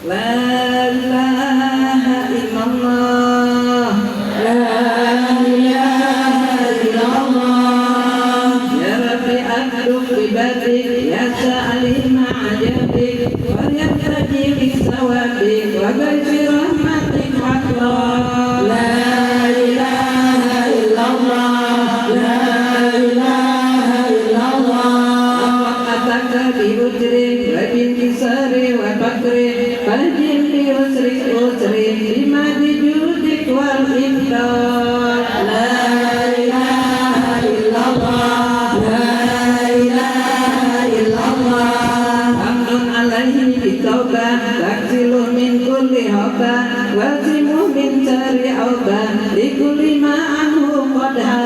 La ilaha illallah. La ilaha illallah. Ya Rabbi abduk bibadik ya sa'alim ma'ajabik wa yabtaji bisawabik wa baisi rahmatik Allah. La ilaha illallah. La ilaha illallah. Ataka bi ujri wa bin kisari wa bakri fajin bi usri usri bima bi judik wal imdad. La ilaha illallah. La ilaha illallah. Hamdun alaihi bitawbah taksilu min kulli haba wazimu min syari auba likulli ma'ahu qadha.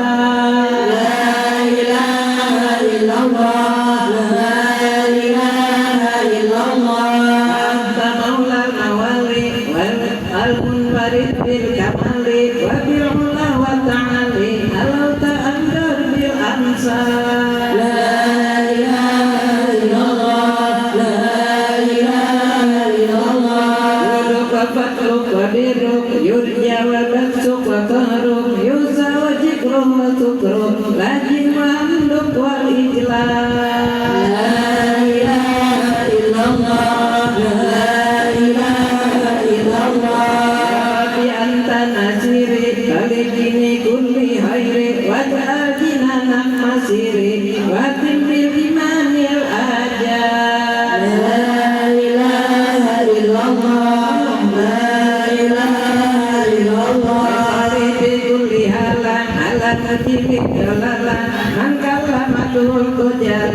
La ilaha illallah. La ilaha illallah. Anta maula mawali wal al-munfarid bil kamali wa bil ula wa ta'ali alau ta'andar bil ansar. La ilaha illallah. La ilaha illallah. Yuduk wa fatruk wa biruk yurja wa batsuk wa tahruk yusa wa jikruk wa tukruk lajin wa hamduk wa ijlal. La ilaha illallah. La ilaha illallah. Bi anta nasiri balikini kulli hairi waj'al jinanan masiri wa timbil imanil ajal. La ilaha illallah. La ilaha illallah. Bi kulli halan halan katibi jalalan man kallamatul kujal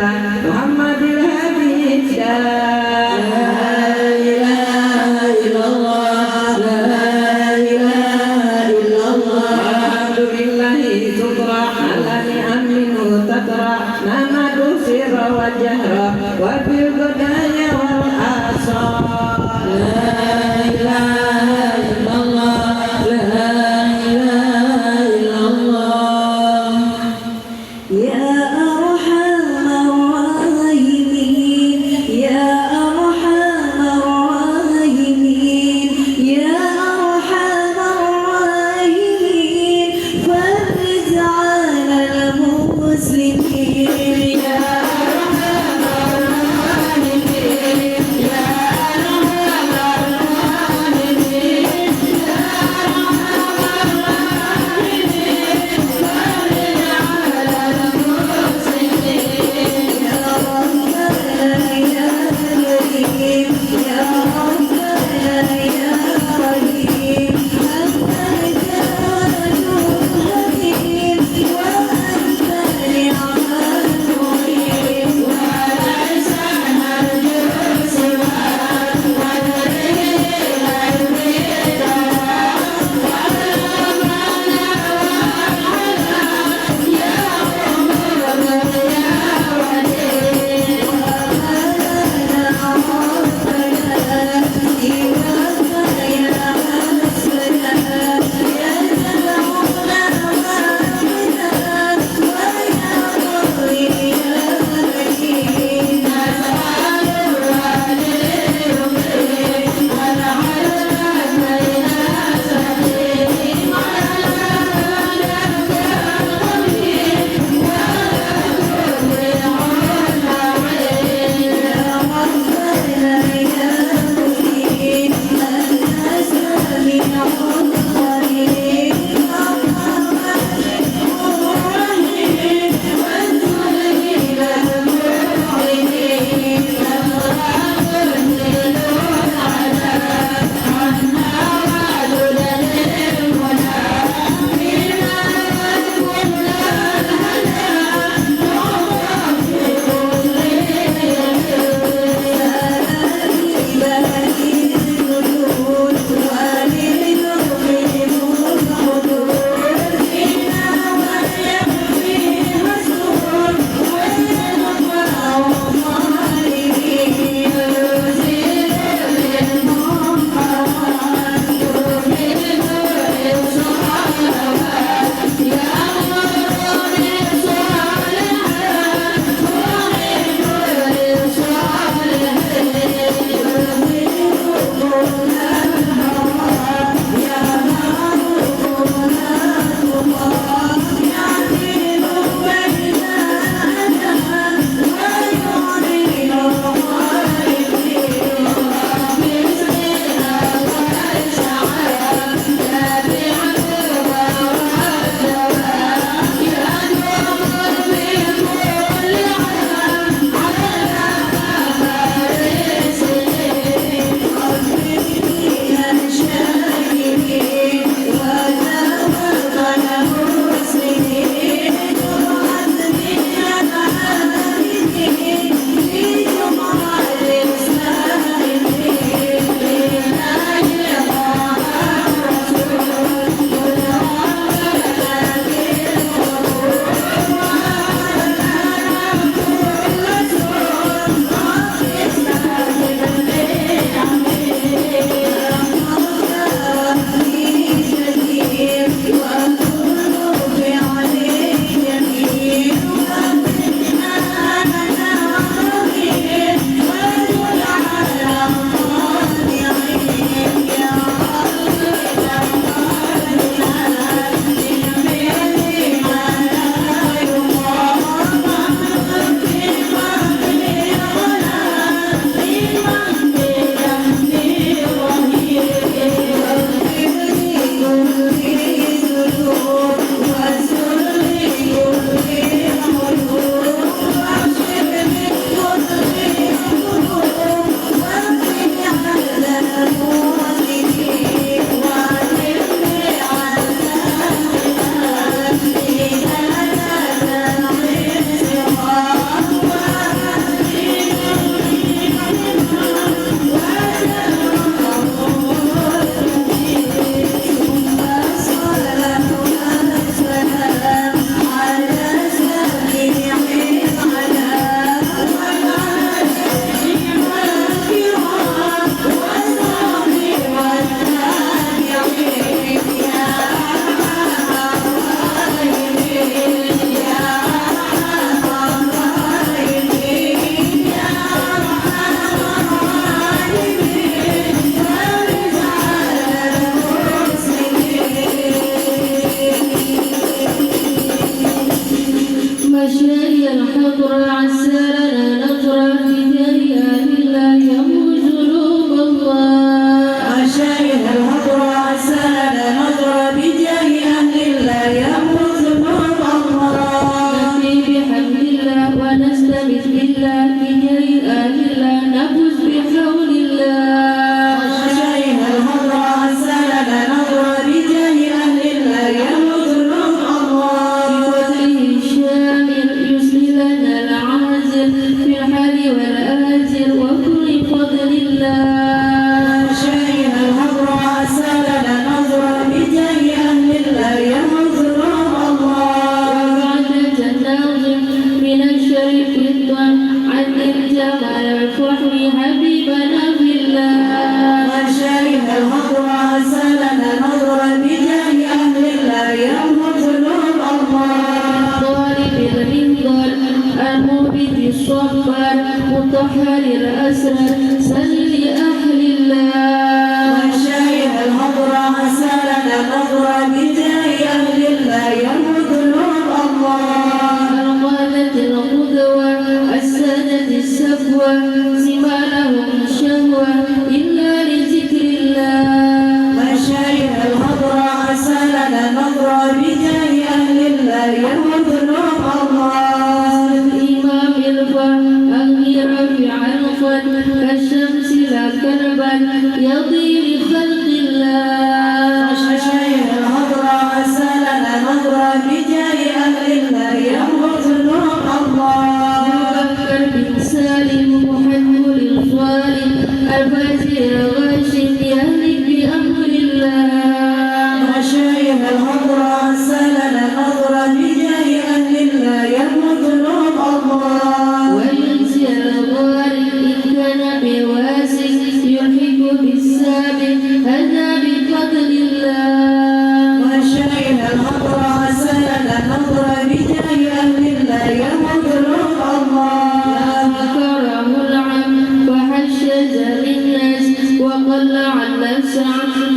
حبيبنا في الله وشرب الخمر أسألنا نظرا بجاه أهل الله يوم ذنوب الله طالب المنظر الموبد الصبر مطهر الأسرار سل أهل الله وشرب الخمر أسألنا نظرا بجاه أهل الله يوم ذنوب الله القادة القدوة السادة السفوة سما لهم الشهوة إلا لذكر الله وشرب الخمر أسألنا نظرا بجاه أهل الله يوم ذنوب الله الإمام الفهير في عنفا كالشمس لا كربا يضي لخلق الله وشرب الخمر أسألنا نظرا بجاه أهل الله يوم ذنوب الله بكر بن سالم محب للصالح الفجر غاشم يهلك بأمر الله وشرب الخمر أسألنا نظرا بجاه أهل الله يوم ذنوب الله وينسي الغارق إن كان بواسع يلحق بالسابق هذا بفضل الله وشرب الخمر أسألنا نظرا بجاه أهل الله يوم ذنوب الله فكره العم فحشد للناس وقل عن نفسه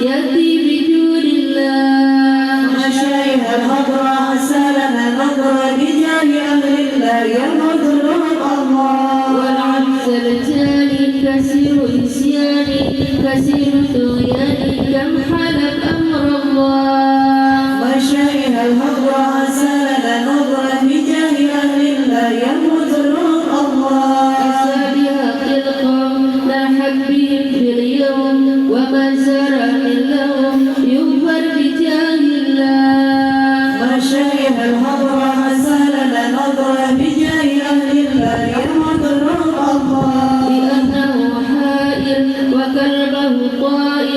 يأتي بجود الله وشرب الخمر أسألنا نظرا بجاه أهل الله يوم ذنوب الله والعبد التالي كثير إسياني كثير طغياني كم حلف أمر الله وشرب الخمر أسألنا نظرا بجاه أهل الله يوم ذنوب الله أسابها القوم لاحت بهم في اليوم وما زرع لهم يغفر بجاه الله وشرب الخمر أسألنا نظرا بجاه أهل الله يوم ذنوب الله لأنه حائر وكلبه طائر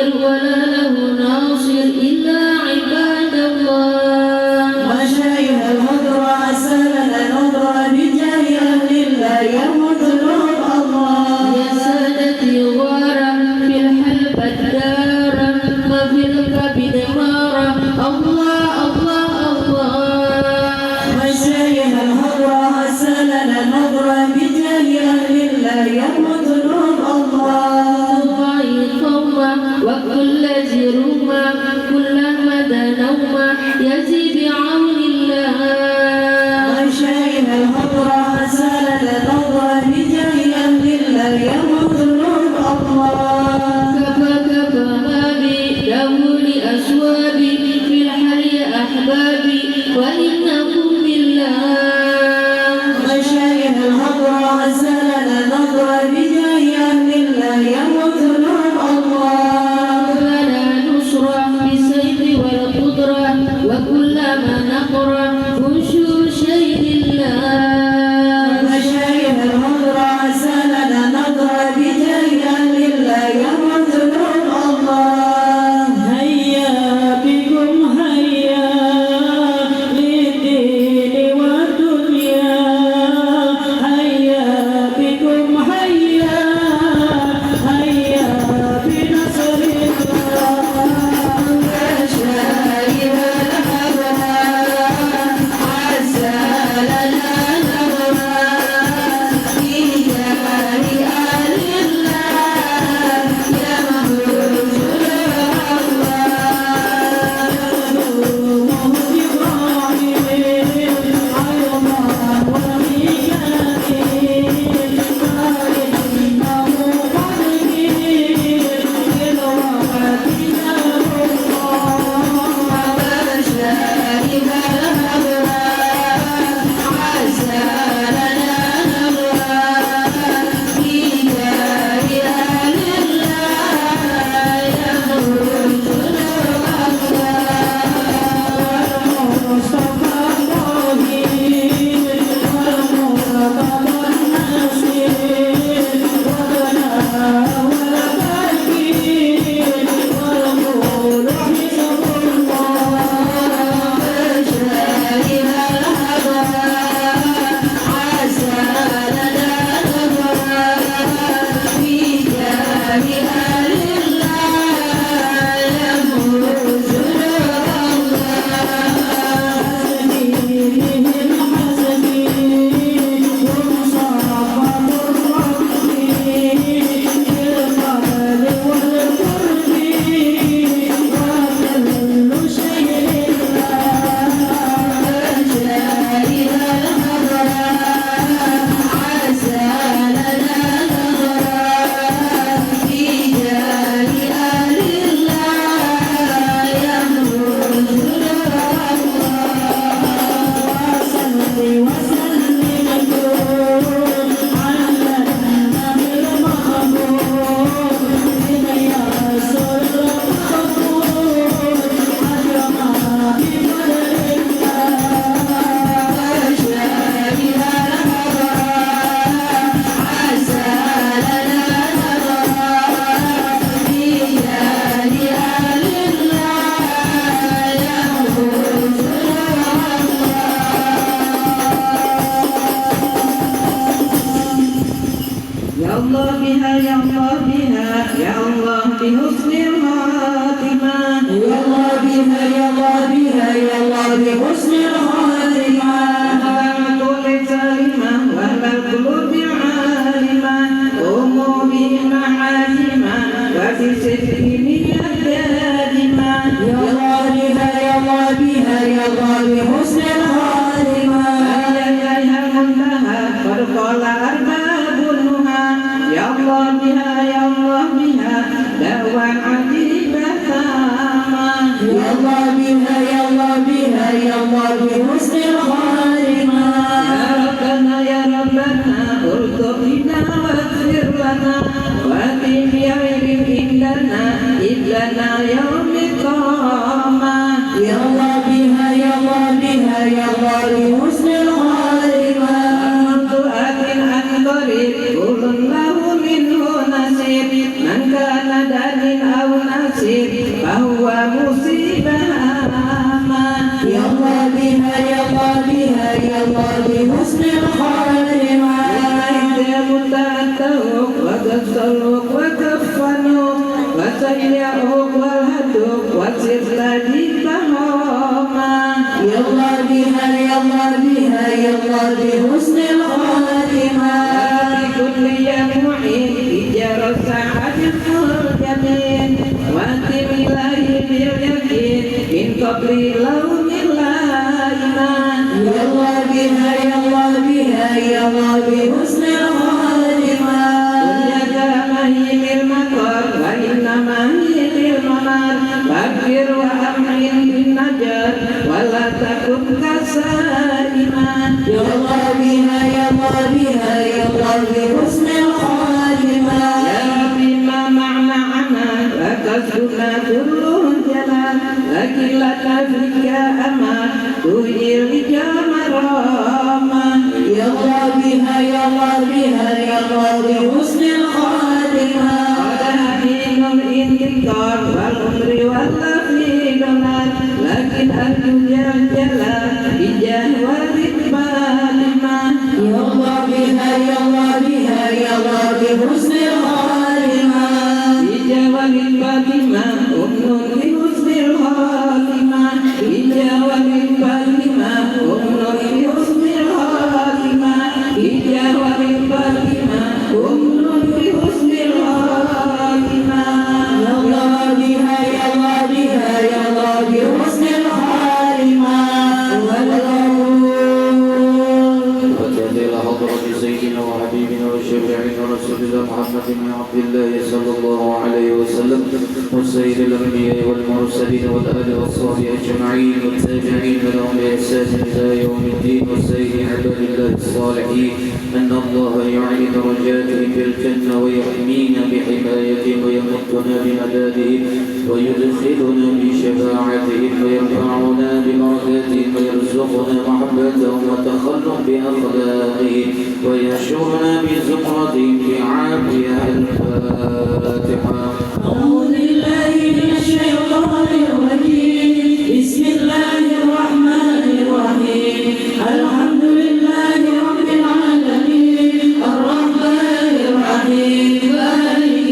مالك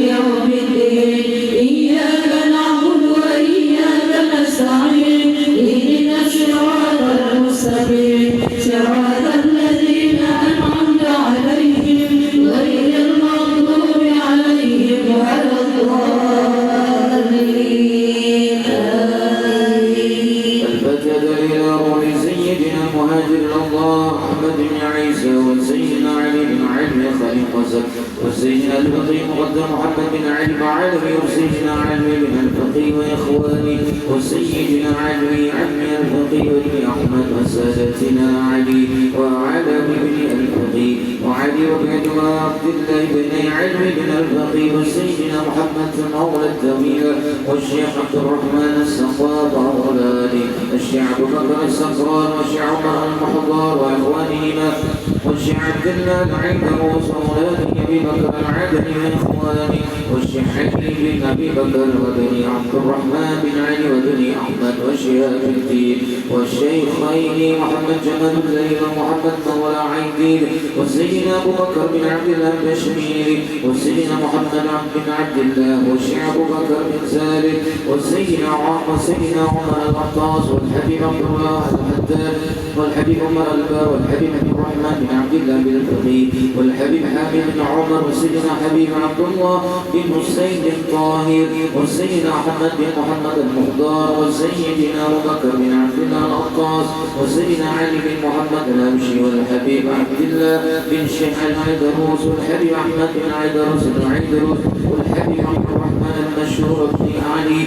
يوم علم علوي وسيدنا علوي بن الفقيه وإخواني وسيدنا علوي عمي الفقيه بن أحمد وسادتنا علي وعلم بن الفقيه وعلي بن عبد الله بن علوي بن الفقيه وسيدنا محمد مولى التويل والشيخ عبد الرحمن السقاط وأولادي الشيخ أبو بكر السقران والشيخ عمر المحضار وإخوانهما والشيخ عبد الله العيدروس وأولادي أبي بكر العدني وإخواني والشيخ حكيم بن أبي بكر وبني عبد الرحمن بن علي وبني أحمد وشهاب الدين والشيخين محمد جمال الليل ومحمد مولى عيدين وسيدنا أبو بكر بن عبد الله البشميري وسيدنا محمد بن عبد الله والشيخ أبو بكر بن سالم وسيدنا عمر العطاس والحبيب عبد الله الحداد والحبيب عمر البار والحبيب عبد الرحمن بن عبد الله بن الفقيه والحبيب حامد بن عمر وسيدنا حبيب عبد الله بن حسين الطاهر وسيدنا أحمد بن محمد المختار وسيدنا أبو بكر بن عبد الله العطاس وسيدنا علي بن محمد الهمشي والحبيب عبد الله بن شيخ العيدروس والحبيب أحمد بن عيدروس العيدروس والحبيب عبد الرحمن المشهور بن علي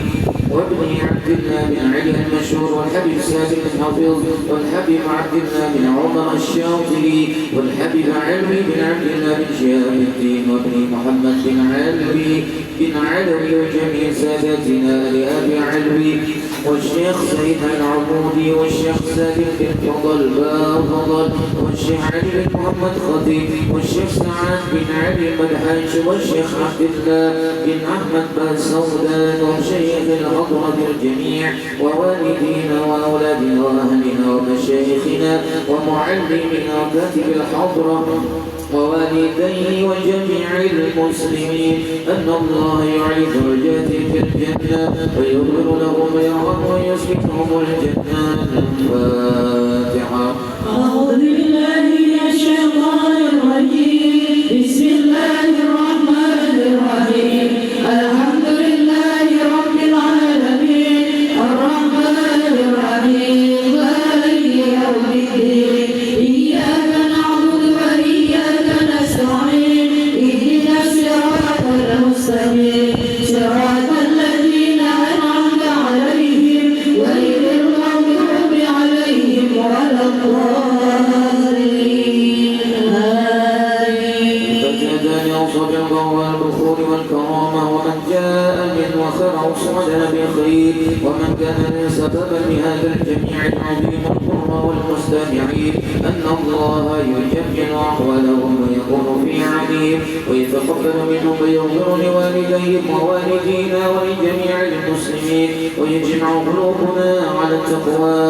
وابن عبد الله بن علي المشهور والحبيب سالم الحافظ والحبيب عبد الله بن عمر الشاطبي والحبيب علوي بن عبد الله بن شهاب الدين وابن محمد بن علوي وجميع ساداتنا لأبي علوي والشيخ سيد العبودي والشيخ سالم بن فضل والشيخ علي بن محمد خطيب والشيخ سعد بن علي مدحج والشيخ عبد الله بن أحمد بن سودان وشيخ الحضرة الجميع ووالدينا وأولادنا وأهلنا ومشايخنا ومعلمنا وكاتب الحضرة ووالديه وجميع المسلمين أن الله يعلي درجاتهم في الجنة ويغفر لهم ويرحم ويسكنهم الجنة. الفاتحة. أعوذ بالله من الشيطان الرجيم. بسم الله الرحمن الرحيم. الحمد لله رب العالمين الرحمن الرحيم مالك يوم الدين إياك نعبد وإياك نستعين اهدنا الصراط المستقيم صراط الذين أنعمت عليهم غير المغضوب عليهم ولا الضالين. فجدان يوصف الضوء والبخور والكرامة ومن جاء من وخر صعد بخير ومن كان سببا لهذا الجميع العظيم القرى والمستمعين أن الله يجمل أحوالهم ويكون في عليم ويتقبل منهم ويغفر لوالديهم ووالدينا ولجميع المسلمين ويجمع قلوبنا على التقوى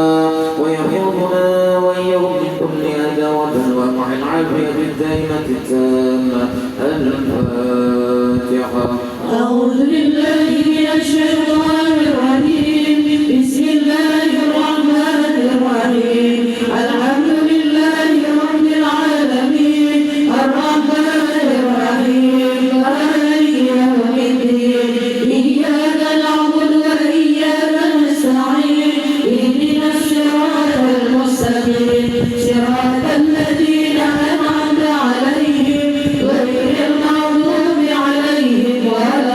ويحفظنا وإياهم من كل أذى وبلوى مع العافية الدائمة التامة. الفاتحة. أعوذ بالله من الشيطان الرجيم. بسم الله الرحمن الرحيم. الحمد لله رب العالمين الرحمن الرحيم مالك يوم الدين إياك نعبد وإياك نستعين اهدنا الصراط المستقيم صراط الذين أنعمت عليهم غير المغضوب عليهم ولا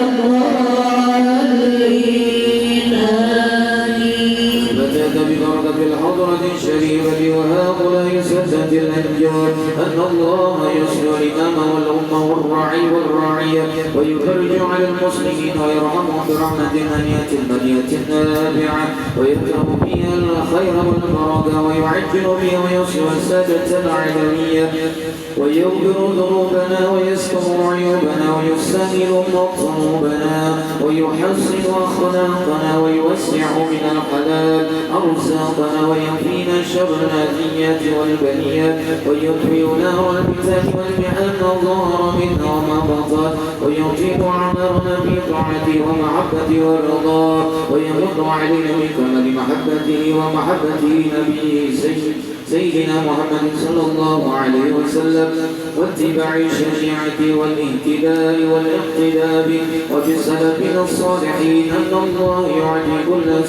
الضالين. آمين. فجاءت ببركة الحضرة الشريفة وهؤلاء سادة الأنجار أن الله يصل الإمام والأمة والراعي والراعية ويفرج على المسلمين ويرحمهم برحمة هنية المنية النافعة ويكتب فيها الخير والبركة ويعجل بها ويصل السادة العالمية ويغفر ذنوبنا ويستر عيوبنا ويسهل مطلوبنا ويحسن أخلاقنا ويوسع من الحلال أرزاقنا ويكفينا شر الأذيات والبليات ويطفئ نار الفتن والمحن ظهر منها وما بطن ويطيب عمرنا في طاعته ومحبته والرضا ويمن علينا بكمال محبته ومحبته نبيه سيد سيدنا محمد صلى الله عليه وسلم واتباع الشريعة والاهتداء والاقتداء وبسلفنا الصالحين أن الله يعطي كل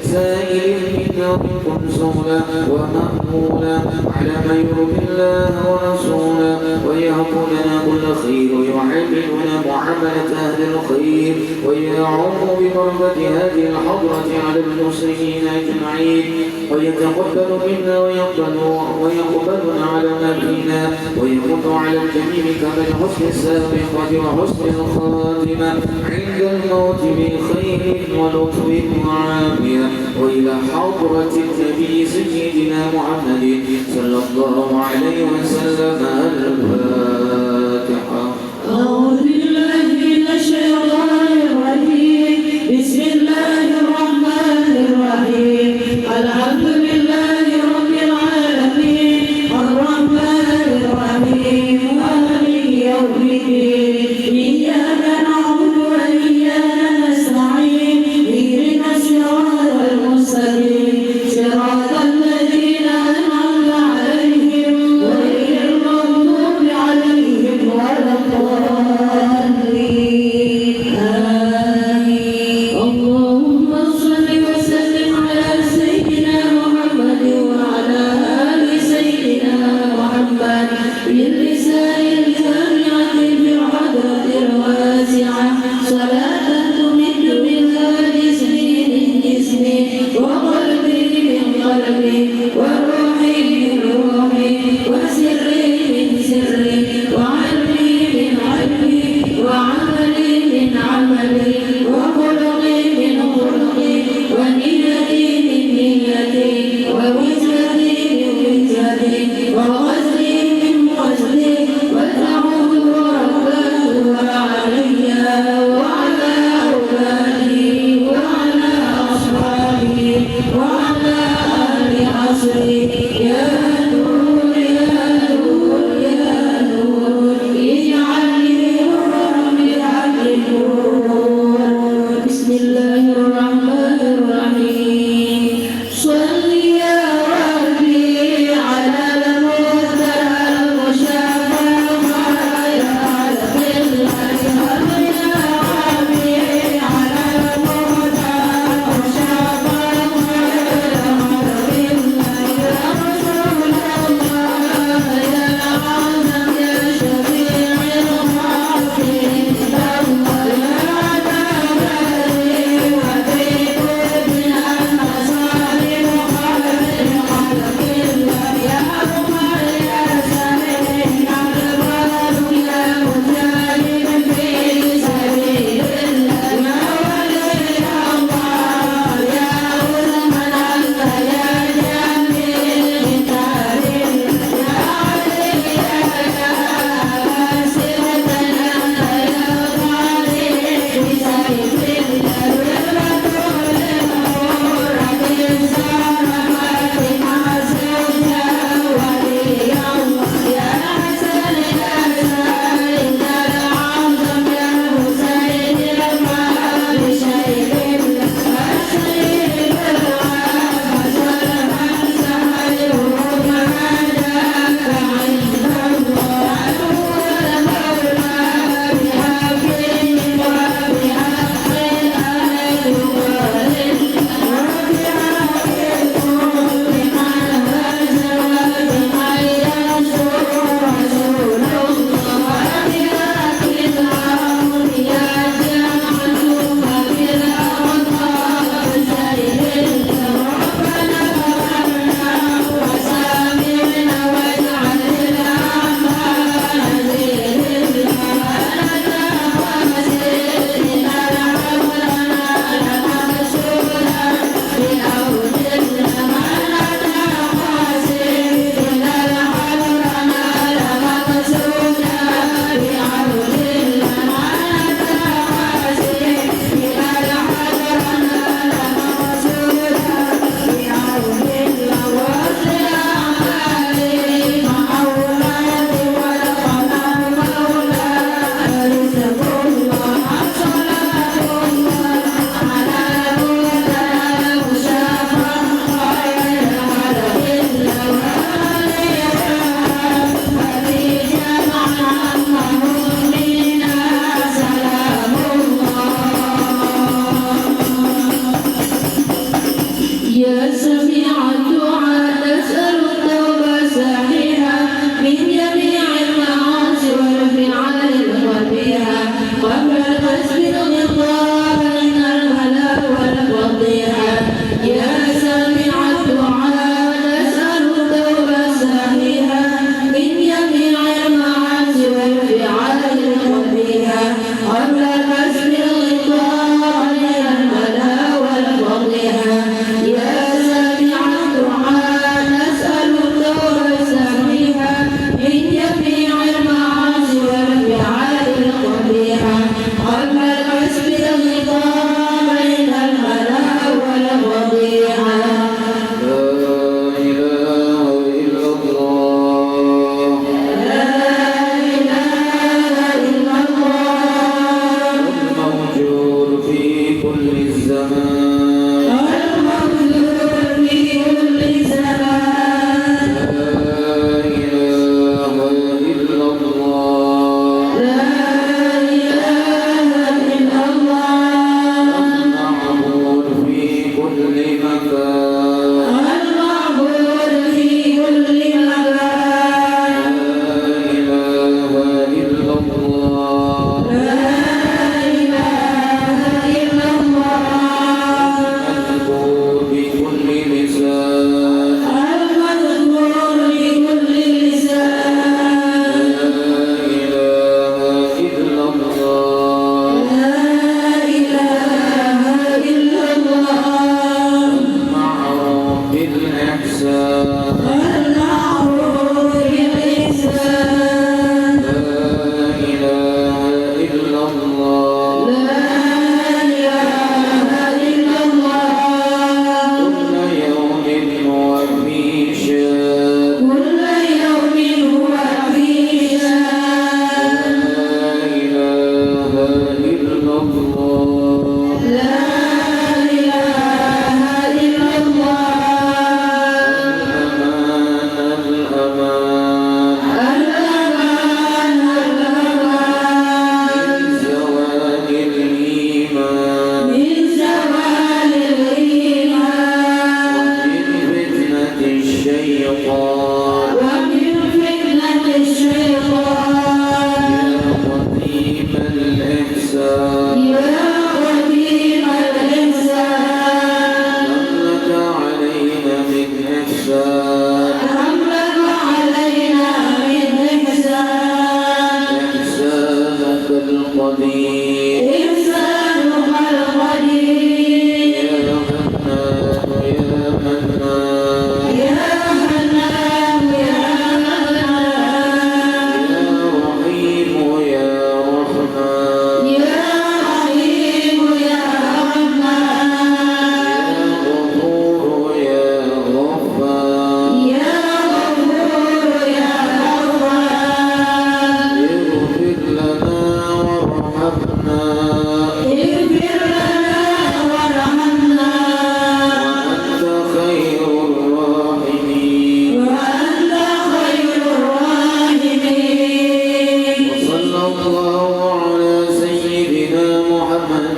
سائل منا منكم سهلا ومأمولا على ما يرضي الله ورسوله ويهب لنا كل خير ويعلمنا معاملة أهل الخير ويعم ببركة هذه الحضرة على المسلمين أجمعين ويتقبل منا ويقبلنا على ما فينا ويمن على الجميع كما حسن السابقة وحسن الخاتمة عند الموت بخير ولطف وعافية وإلى حضرة النبي سيدنا محمد صلى الله عليه وسلم الفاتحة. أعوذ بالله من الشيطان الرجيم بسم الله الرحمن الرحيم الحمد لله رب العالمين الرحمن الرحيم مالك يوم الدين إياك نعبد وإياك نستعين اهدنا الصراط المستقيم صراط الذين أنعمت عليهم غير المغضوب عليهم ولا الضالين آمين. اللهم صل وسلم على سيدنا محمد وعلى آل سيدنا محمد باللسان الجامعة بالحضرة الواسعة صلاة تمد بها جسمي من جسمي وقلبي من قلبي وروحي من روحي وسري من سري وعلمي من علمي وعملي من عملي وخلقي من خلقي ونيتي من نيتي ووجهتي من وجهتي وقصدي من قصدي وتعود ربها علي وعلى أولادي وعلى أصحابي وعلى أهل عصري يا نور يا نور يا نور اجعلني نورا بحق النور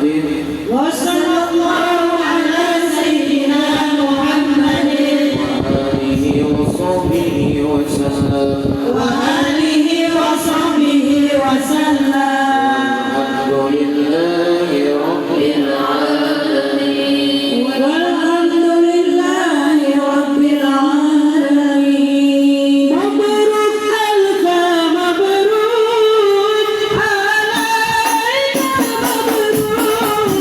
محمد وصلى الله على سيدنا محمد وآله وصحبه وسلم وآله وصحبه وسلم الحمد لله رب العالمين والحمد لله رب العالمين مبروك ألف مبروك علينا مبروك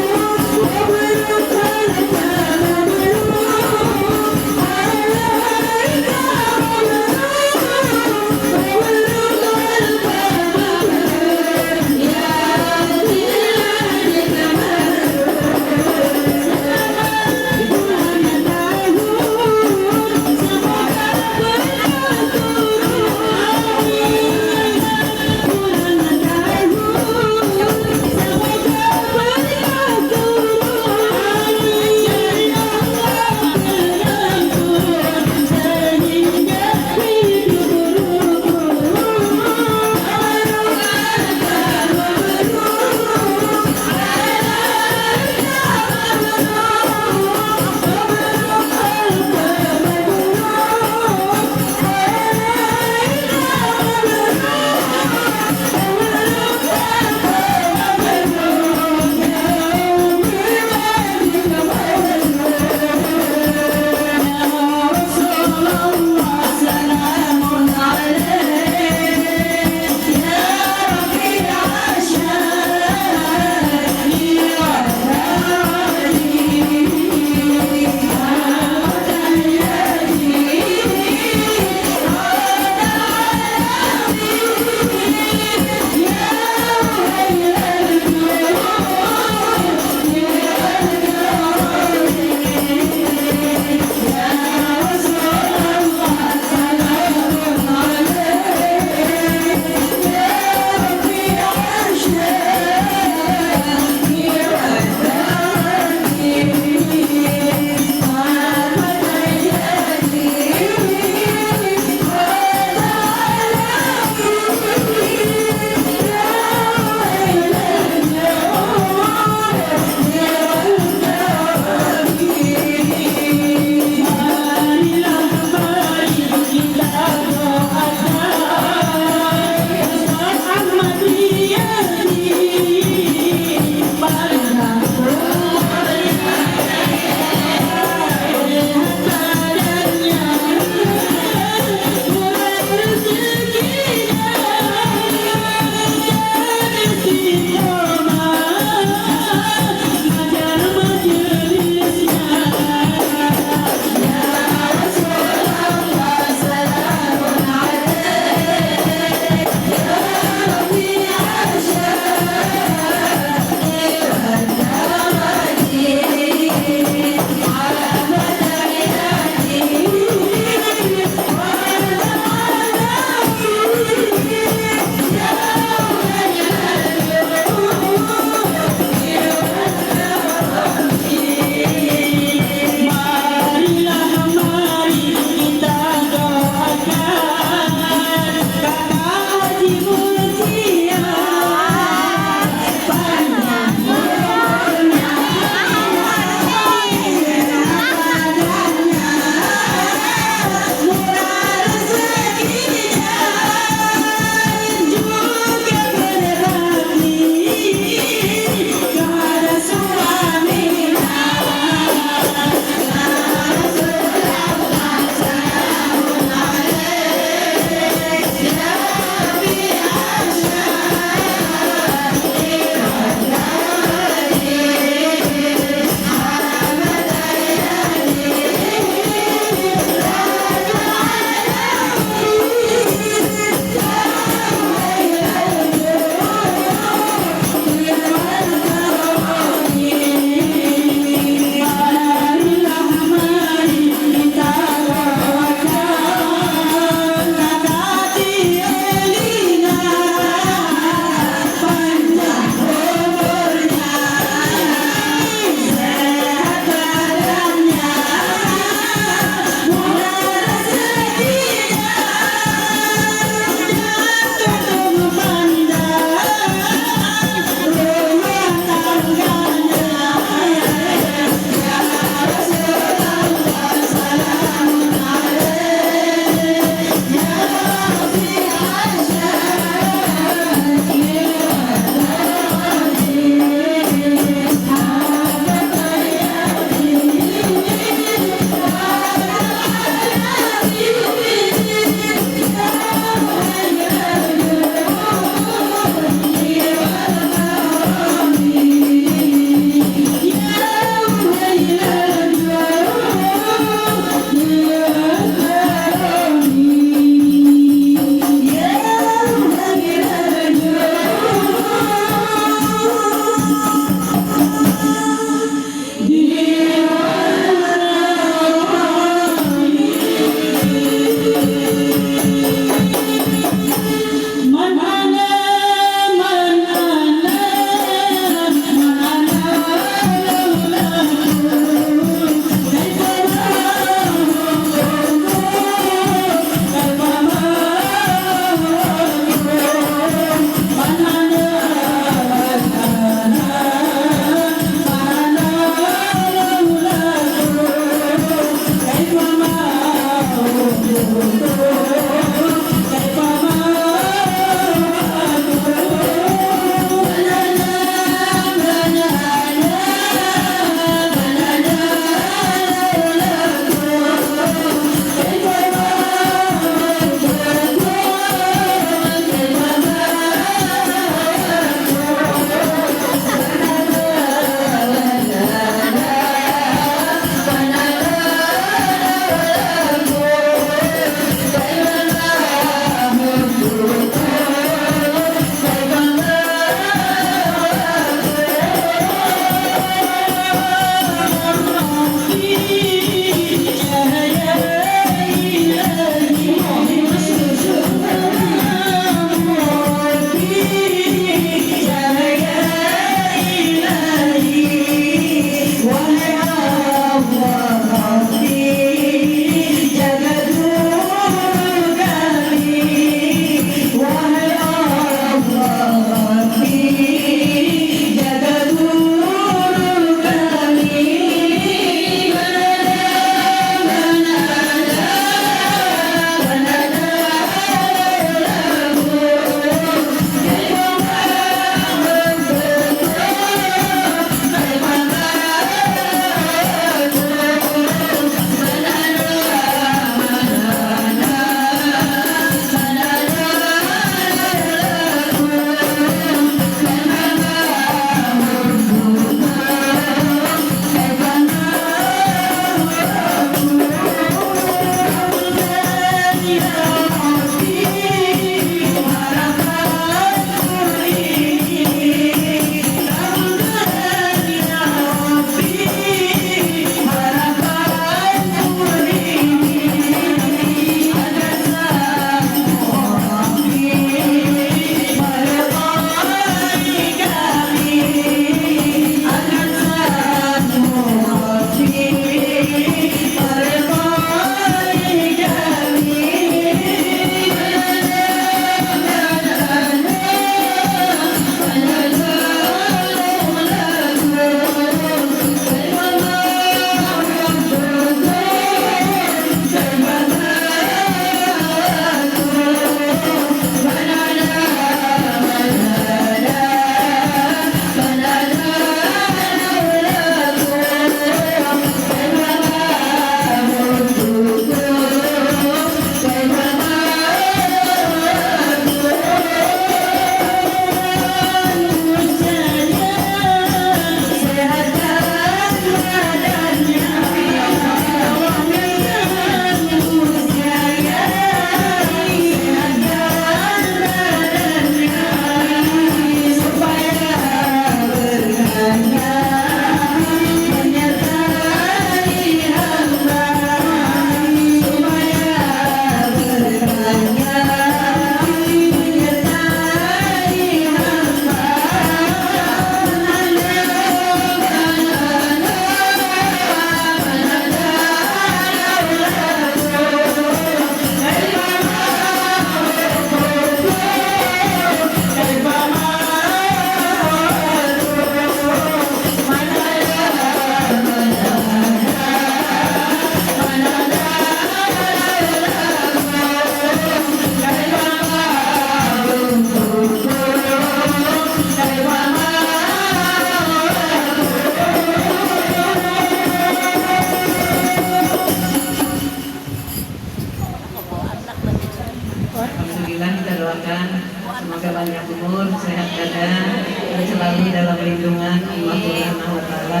panjang umur, sehat badan, dan selalu dalam lindungan Allah Subhanahu wa Ta'ala,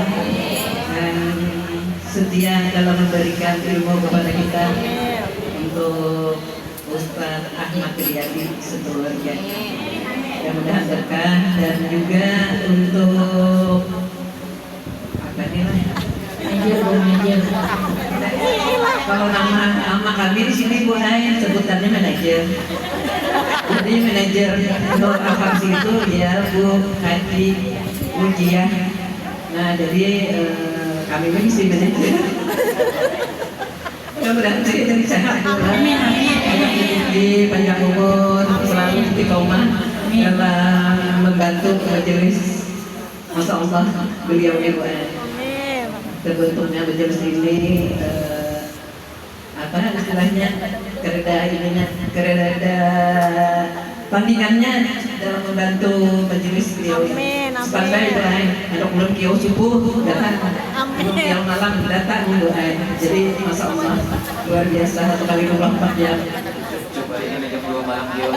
dan setia dalam memberikan ilmu kepada kita untuk Ustaz Ahmad Riyadi sekeluarga. Mudah-mudahan berkah, dan juga untuk apa nih? Kalau nama kami di sini Bu Hai sebutannya manajer. Jadi manajer untuk avansi itu ya Bu Haji Mujiah. Nah jadi kami ini si manajer. Mudah-mudahan jadi sehat. Amin. Di panjang umur, selalu istiqomah dalam membantu majelis. Masya Allah beliau ini Bu Hai. Terbentuknya majelis ini apa istilahnya kereda tandingannya dalam membantu majelis beliau ini. Sepantai doa untuk belum kios subuh datang, belum kios malam datang doa. Jadi Masya Allah luar biasa 1 kali 24 jam. Coba ini jam 2 malam kios.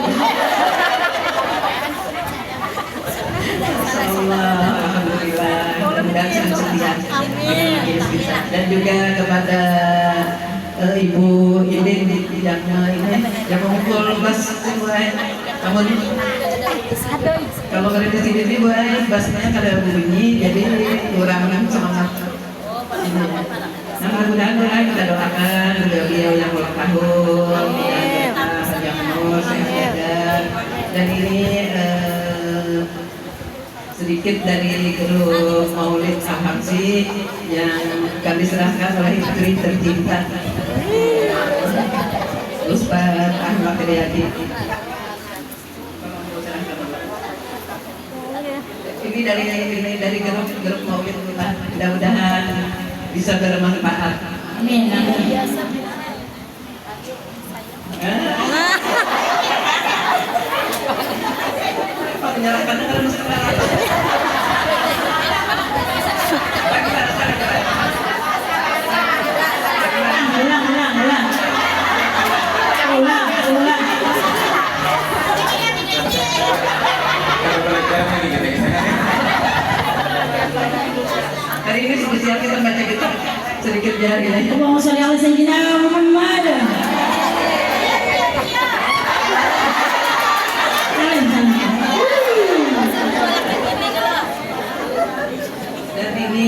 Insyaallah, alhamdulillah, mudah-mudahan setia. Dan juga kepada Ibu Indin yang mengumpul bas semuanya. Kalau kerja di sini buat basnya kada bunyi, jadi kurang semangat. Nah, mudah-mudahan kita doakan beliau yang ulang tahun, panjang umur, sehat, dan ini sedikit dari grup Maulid Ahamsi yang kami serahkan oleh istri tercinta Ustaz Ahmad Riyadi. Ini dari grup Maulid, mudah-mudahan bisa bermanfaat. Amin. Menyalahkan kalau mesti Ulang. hari ini spesial kita baca kitab sedikit jari ya. Allahumma sholli ala sayyidina Muhammad. Dan ini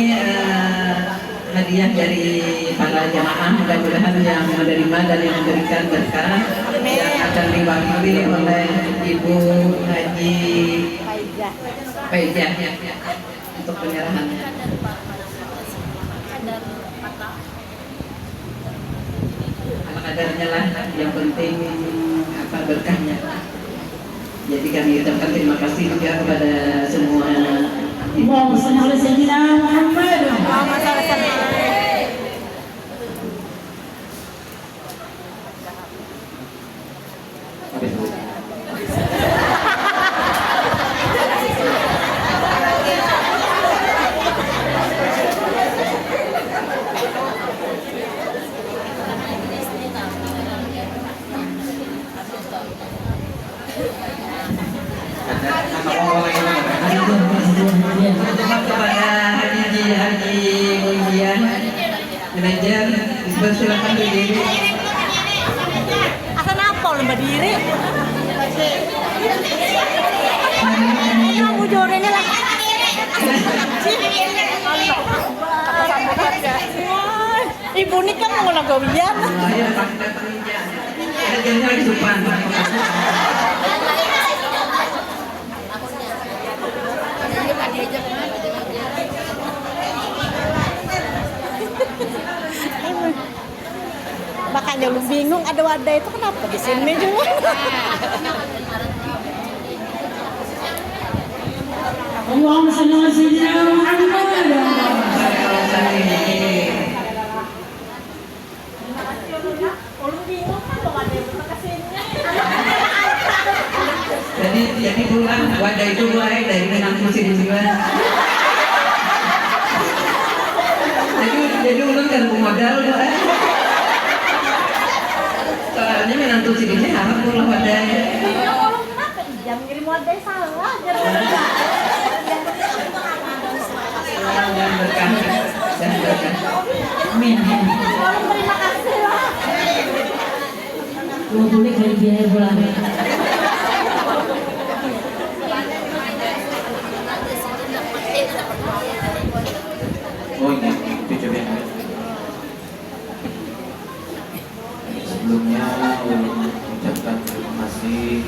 hadiah dari para jamaah, mudah-mudahan yang menerima dan yang memberikan berkah yang akan diwakili oleh Ibu Haji Faijah untuk penyerahannya. Ala kadarnya lah, yang penting apa berkahnya. Jadi kami ucapkan terima kasih juga kepada semua ibu. Allahumma sholli ala sayyidina Muhammad. Kepada Haji Mujian, manajer, silakan berdiri. Asal apa lembah diri? Yang ujungnya lah. Ibu ini kan mau gawian. Saya pakai peninja. Kerjanya lagi supan. Makanya lu bingung ada wadah itu kenapa di sini juga? Allahumma sholli ala sayyidina Muhammad. Jadi pulang wadah itu mulai dari Minang Musim juga. Jadi ulun kan modal doa. Soalnya menantu sini harap pulang wadahnya. yang ngirim wadai salah. Jangan berkah. Jangan berkah. Amin. Tolong terima kasih lah. 20 kali biaya bulan. Oh ini itu coba ya. Sebelumnya ulun mengucapkan terima kasih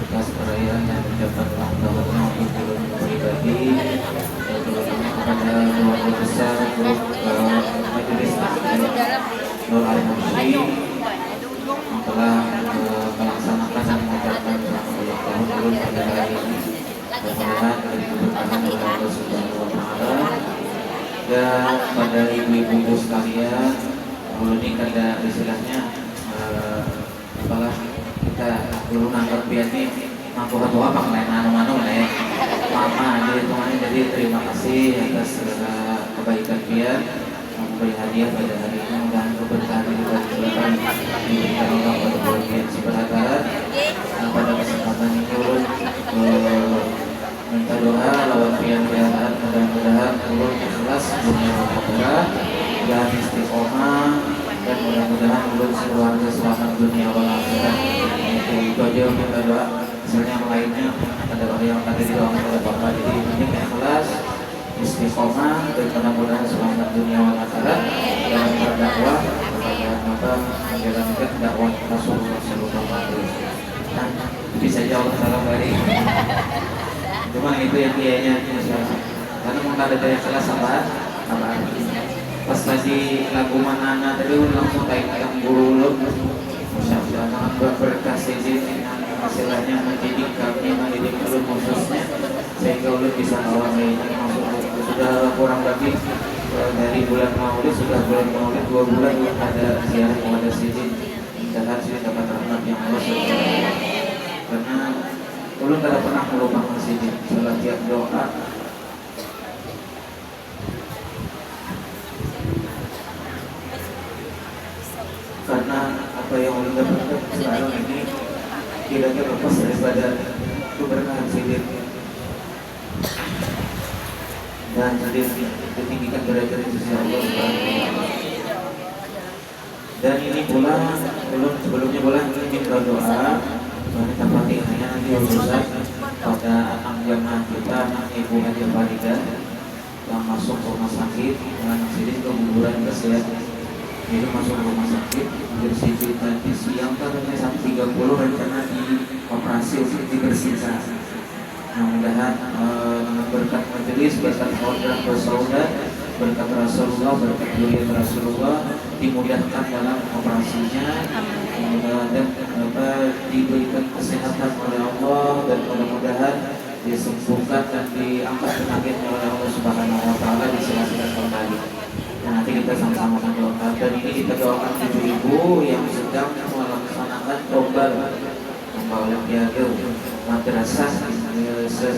atas perayaan yang mencapai ulang tahunnya untuk ulun pribadi dan terutama kepada keluarga besar grup majelis taklim Nur Al-Mursi yang telah melaksanakan dan mengucapkan selamat ulang tahun ulun pada hari ini. Mudah-mudahan dari keberkahan oleh Allah Subhanahu wa Ta'ala. Dan pada ibu-ibu sekalian, ulun ini kada istilahnya apalah kita perlu nangkep biar nih mampu atau apa lain anu-anu lah ya mama jadi temannya. Jadi terima kasih atas segala kebaikan biar memberi hadiah pada hari ini dan keberkahan kita diberikan diberikan Allah pada bagian seberatan. Dan pada kesempatan ini ulun minta doa lawan pian-pian, mudah-mudahan ulun ikhlas dunia akhirat dan istiqomah, dan mudah-mudahan ulun sekeluarga selamat dunia wal akhirat. Itu aja minta doa. Misalnya yang lainnya ada orang yang tadi didoakan oleh Bapak, jadi penting ikhlas, istiqomah, dan mudah-mudahan selamat dunia wal akhirat dalam berdakwah kepada apa menjalankan dakwah Rasulullah sallallahu alaihi wasallam. Nah, bisa jawab salam dari cuma itu yang kiainya karena mau ada daya kelas apa pas lagi lagu Manana tadi langsung kayak guru lu sangat berberkah izin hasilnya mendidik kami, mendidik ulun khususnya sehingga ulun bisa bawa ini sudah kurang lebih dari bulan Maulid, sudah bulan Maulid 2 bulan ada ziarah kepada Sidin, mudah-mudahan Sidin dapat rahmat yang Allah karena ulun tidak pernah melupakan Sidin setelah tiap doa. Karena apa yang ulun dapatkan sekarang ini tidak terlepas daripada keberkahan Sidin dan Sidin ditinggikan derajat di sisi Allah Subhanahu wa Ta'ala. Dan ini pula ulun sebelumnya pula minta doa wanita Fatihahnya nanti urusan pada anak jamaah kita, anak ibu Haji Farida yang masuk rumah sakit dengan Sidin keguguran kesehatan. Jadi masuk rumah sakit bersih nanti siang katanya sampai 30 rencana di operasi untuk dibersihkan. Mudah-mudahan berkat majelis, berkat saudara bersaudara, berkat Rasulullah, berkat mulia Rasulullah dimudahkan dalam operasinya, dan diberikan kesehatan oleh Allah, dan mudah-mudahan disembuhkan dan diangkat penyakitnya oleh Allah Subhanahu wa Ta'ala, diselamatkan kembali. Nah, nanti kita sama-sama mendoakan, dan ini kita doakan ibu-ibu yang sedang melaksanakan lomba olimpiade madrasah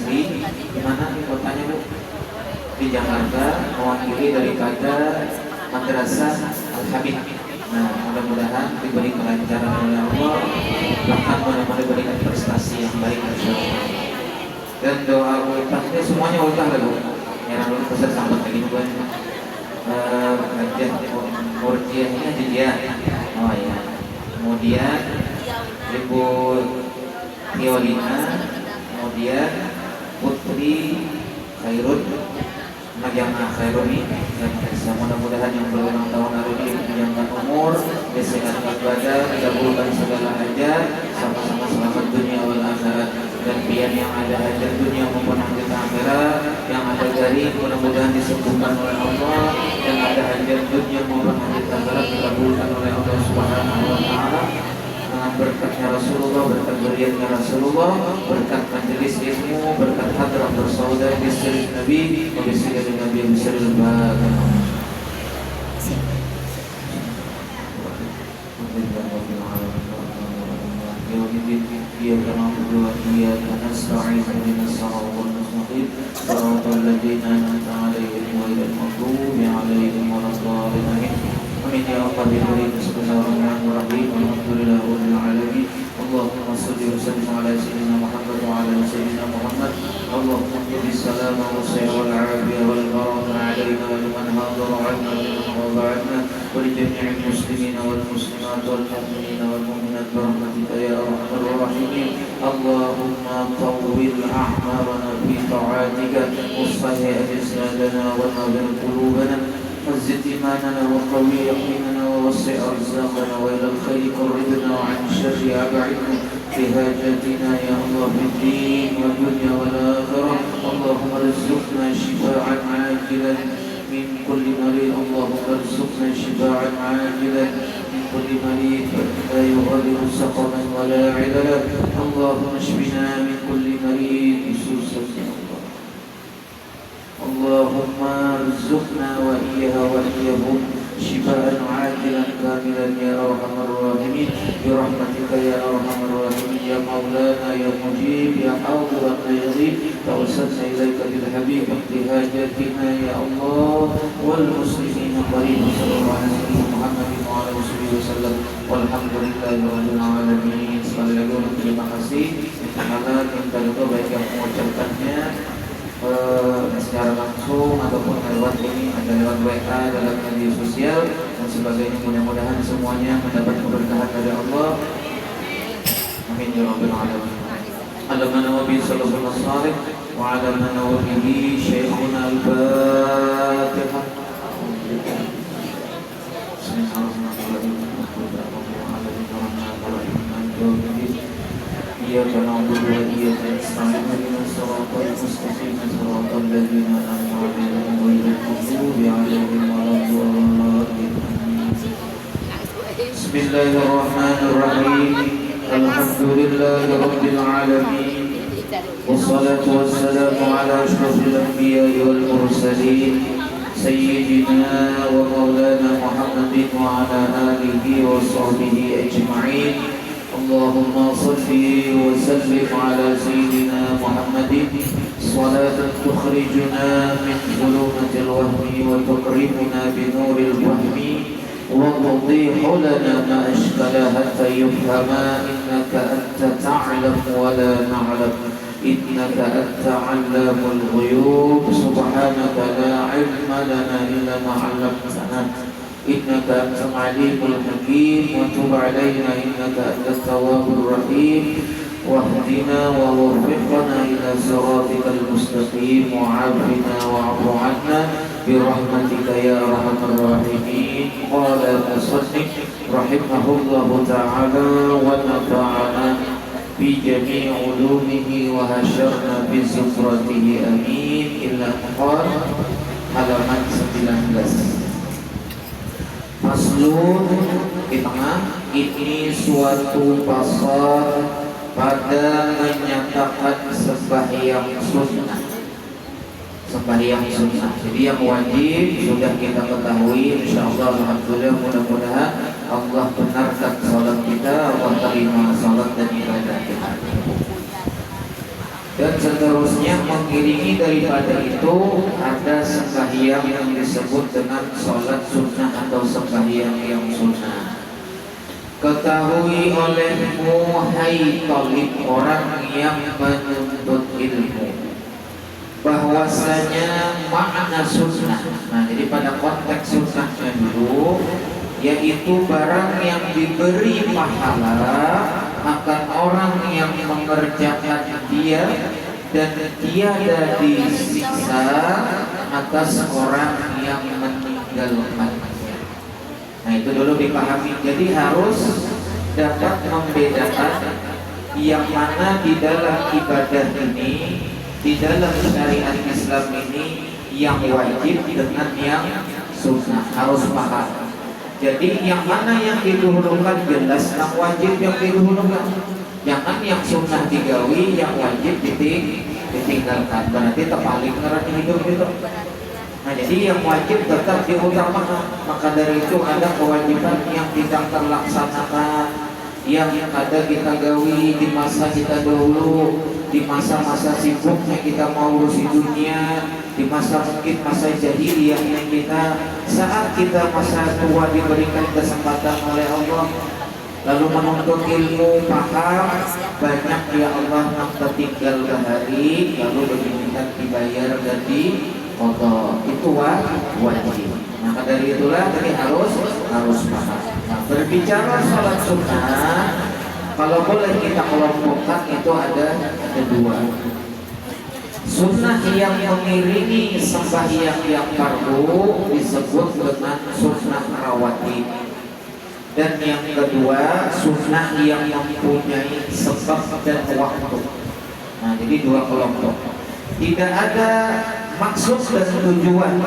di mana di kotanya Bu? Di Jakarta, mewakili daripada madrasah Al-Habib. Nah, mudah-mudahan diberi kelancaran oleh Allah, bahkan mudah-mudahan diberikan prestasi yang baik insyaallah. Dan doa ultahnya semuanya ultah lah Bu. Yang ulun pesan sampai lagi juga. Murjiahnya dia. Oh ya. Kemudian Ibu Tiolina, kemudian Putri Khairun, Najamah Khairuni, dan mudah-mudahan yang berulang tahun hari ini dipanjangkan umur, disegerakan badan, dikabulkan segala hajat, sama-sama selamat dunia wal akhirat. Dan pian yang ada hajat dunia maupun hajat akhirat, yang ada dari mudah-mudahan disembuhkan oleh Allah, yang ada hajat dunia maupun hajat akhirat dikabulkan oleh Allah Subhanahu wa Ta'ala. Dengan berkatnya Rasulullah, berkat beliaunya Rasulullah, berkat majelis ilmu, berkat hadrah bersaudara bisri Nabi, bisri Nabi, bisri Al-Fatihah. إياك نعبد وإياك نستعين اهدنا الصراط المستقيم صراط الذين أنعمت عليهم غير المغضوب عليهم ولا الضالين Amin ya Allah ya Karim. Bismillahirrahmanirrahim. Alhamdulillahirabbil alamin. Allahumma shalli wa sallim ala sayyidina Muhammad wa ala sayyidina Muhammad. Allahumma qul salama wa sayyid wal afiyah wal barakah alaina wa liman hadara 'anna wa liman ghaba 'anna wa li jami'il muslimin wal muslimat wal mu'minin wal mu'minat bi rahmatika ya arhamar rahimin. Allahumma tawwil a'marana fi ta'atika wa sahih ajsadana wa nawwir qulubana وزد إيماننا وقوي يقيننا ووسع أرزاقنا وإلى الخير قربنا وعن الشر أبعدنا بهاجتنا يا الله في الدين والدنيا والآخرة. اللهم ارزقنا شفاء عاجلا من كل مريض. اللهم ارزقنا شفاء عاجلا من كل مريض لا يغادر سقما ولا عللا. اللهم اشفنا من كل مريض بسوسة. اللهم ارزقنا وإياها وإياهم شفاء عاجلا كاملا يا أرحم الراحمين برحمتك يا أرحم الراحمين يا مولانا يا مجيب يا حاضر الغيظ. توسلنا إليك بالحبيب بحاجاتنا يا الله والمسلمين قريبا صلى الله على سيدنا محمد وعلى آله وسلم والحمد لله رب العالمين. Sekali lagi terima kasih. Minta doa baik yang mengucapkannya secara langsung ataupun lewat ini, ada lewat WA, dalam media sosial dan sebagainya. Mudah-mudahan semuanya mendapat keberkahan dari Allah. Amin ya rabbal alamin. Allahumma nabi sallallahu alaihi wasallam wa ala man nabihi syekhuna al-Fatihah. إياك نعبد وإياك نستعين اهدنا الصراط المستقيم صراط الذين أنعمت عليهم غير المغضوب عليهم ولا الضالين. بسم الله الرحمن الرحيم. الحمد لله رب العالمين والصلاة والسلام على أشرف الأنبياء والمرسلين سيدنا ومولانا محمد وعلى آله وصحبه أجمعين. اللهم صل وسلم على سيدنا محمد صلاة تخرجنا من ظلمة الوهم وتكرمنا بنور الفهم وتوضيح لنا ما أشكل حتى يفهم. إنك أنت تعلم ولا نعلم إنك أنت علام الغيوب. سبحانك لا علم لنا إلا ما علمتنا إنك أنت العليم الحكيم. وتب علينا إنك أنت التواب الرحيم. واهدنا ووفقنا إلى صراطك المستقيم وعافنا واعف عنا برحمتك يا أرحم الراحمين. قال المصنف رحمه الله تعالى ونفعنا بجميع علومه وهشرنا بزمرته آمين. إلا قال halaman 19. Faslun di tengah ini suatu pasal pada menyatakan sembahyang sunnah. Sembahyang sunnah. Jadi yang wajib sudah kita ketahui. Insyaallah alhamdulillah, mudah-mudahan Allah benarkan salat kita, Allah terima salat dan ibadah kita. Dan seterusnya mengiringi daripada itu ada sembahyang yang disebut dengan sholat sunnah atau sembahyang yang sunnah. Ketahui olehmu hai talib, orang yang menuntut ilmu, bahwasanya makna sunnah. Nah, jadi pada konteks sunnahnya dulu, yaitu barang yang diberi pahala akan orang yang mengerjakan dia dan tiada disiksa atas orang yang meninggalkannya. Nah, itu dulu dipahami. Jadi harus dapat membedakan yang mana di dalam ibadah ini, di dalam syariat Islam ini yang wajib dengan yang sunnah, harus paham. Jadi yang mana yang didahulukan jelas, yang wajib yang didahulukan. Jangan yang sunnah digawi, yang wajib ditinggalkan. Berarti terbalik ngerti hidup gitu. Nah, jadi yang wajib tetap diutamakan. Maka dari itu ada kewajiban yang tidak terlaksanakan, yang ada kita gawi di masa kita dahulu. di masa-masa sibuknya kita mau urusi dunia, di masa mungkin masa jahiliyahnya kita, saat kita masa tua diberikan kesempatan oleh Allah lalu menuntut ilmu, paham, banyak ya Allah yang tertinggal hari lalu diminta dibayar dan dipotong. Itu wajib. Maka dari itulah tadi harus paham. Nah, berbicara sholat sunnah, kalau boleh kita kelompokkan itu ada dua. Sunnah yang mengiringi sembahyang yang fardu disebut dengan sunnah rawatib. Dan yang kedua, sunnah yang mempunyai sebab dan waktu. Nah, jadi dua kelompok. Tidak ada maksud dan tujuan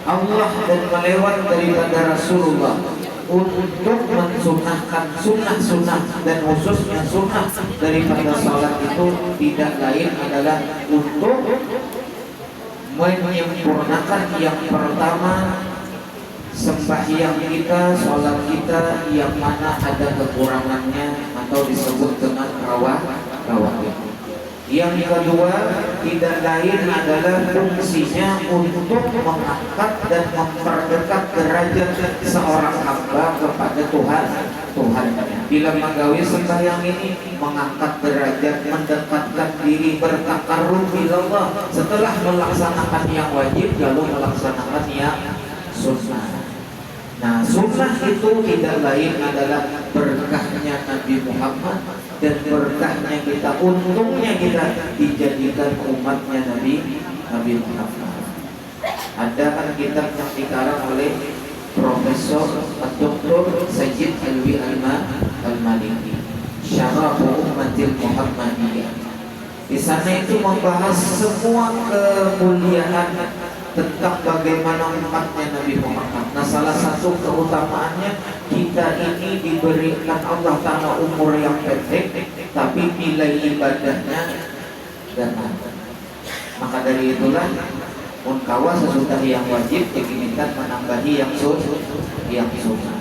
Allah dan melewat daripada Rasulullah untuk mensunahkan sunnah-sunnah dan khususnya sunnah daripada salat itu tidak lain adalah untuk menyempurnakan yang pertama sembahyang kita, sholat kita yang mana ada kekurangannya atau disebut dengan rawatib. Yang kedua tidak lain adalah fungsinya untuk mengangkat dan memperdekat derajat seorang hamba kepada Tuhannya. Bila menggawi sembahyang ini mengangkat derajat, mendekatkan diri, bertakarrub ilallah setelah melaksanakan yang wajib lalu melaksanakan yang sunnah. Nah, sunnah itu tidak lain adalah berkahnya Nabi Muhammad dan berkahnya kita, untungnya kita dijadikan umatnya Nabi Muhammad. Ada kan kitab yang dikarang oleh Profesor Dr. Sayyid Alwi Al-Maliki, Syarafu Ummatil Muhammadiyah. Di sana itu membahas semua kemuliaan tentang bagaimana umatnya Nabi Muhammad. Nah, salah satu keutamaannya kita ini diberikan Allah Ta'ala umur yang pendek, tapi nilai ibadahnya gana. Maka dari itulah unkawa sesudah yang wajib diinginkan menambahi yang sunnah.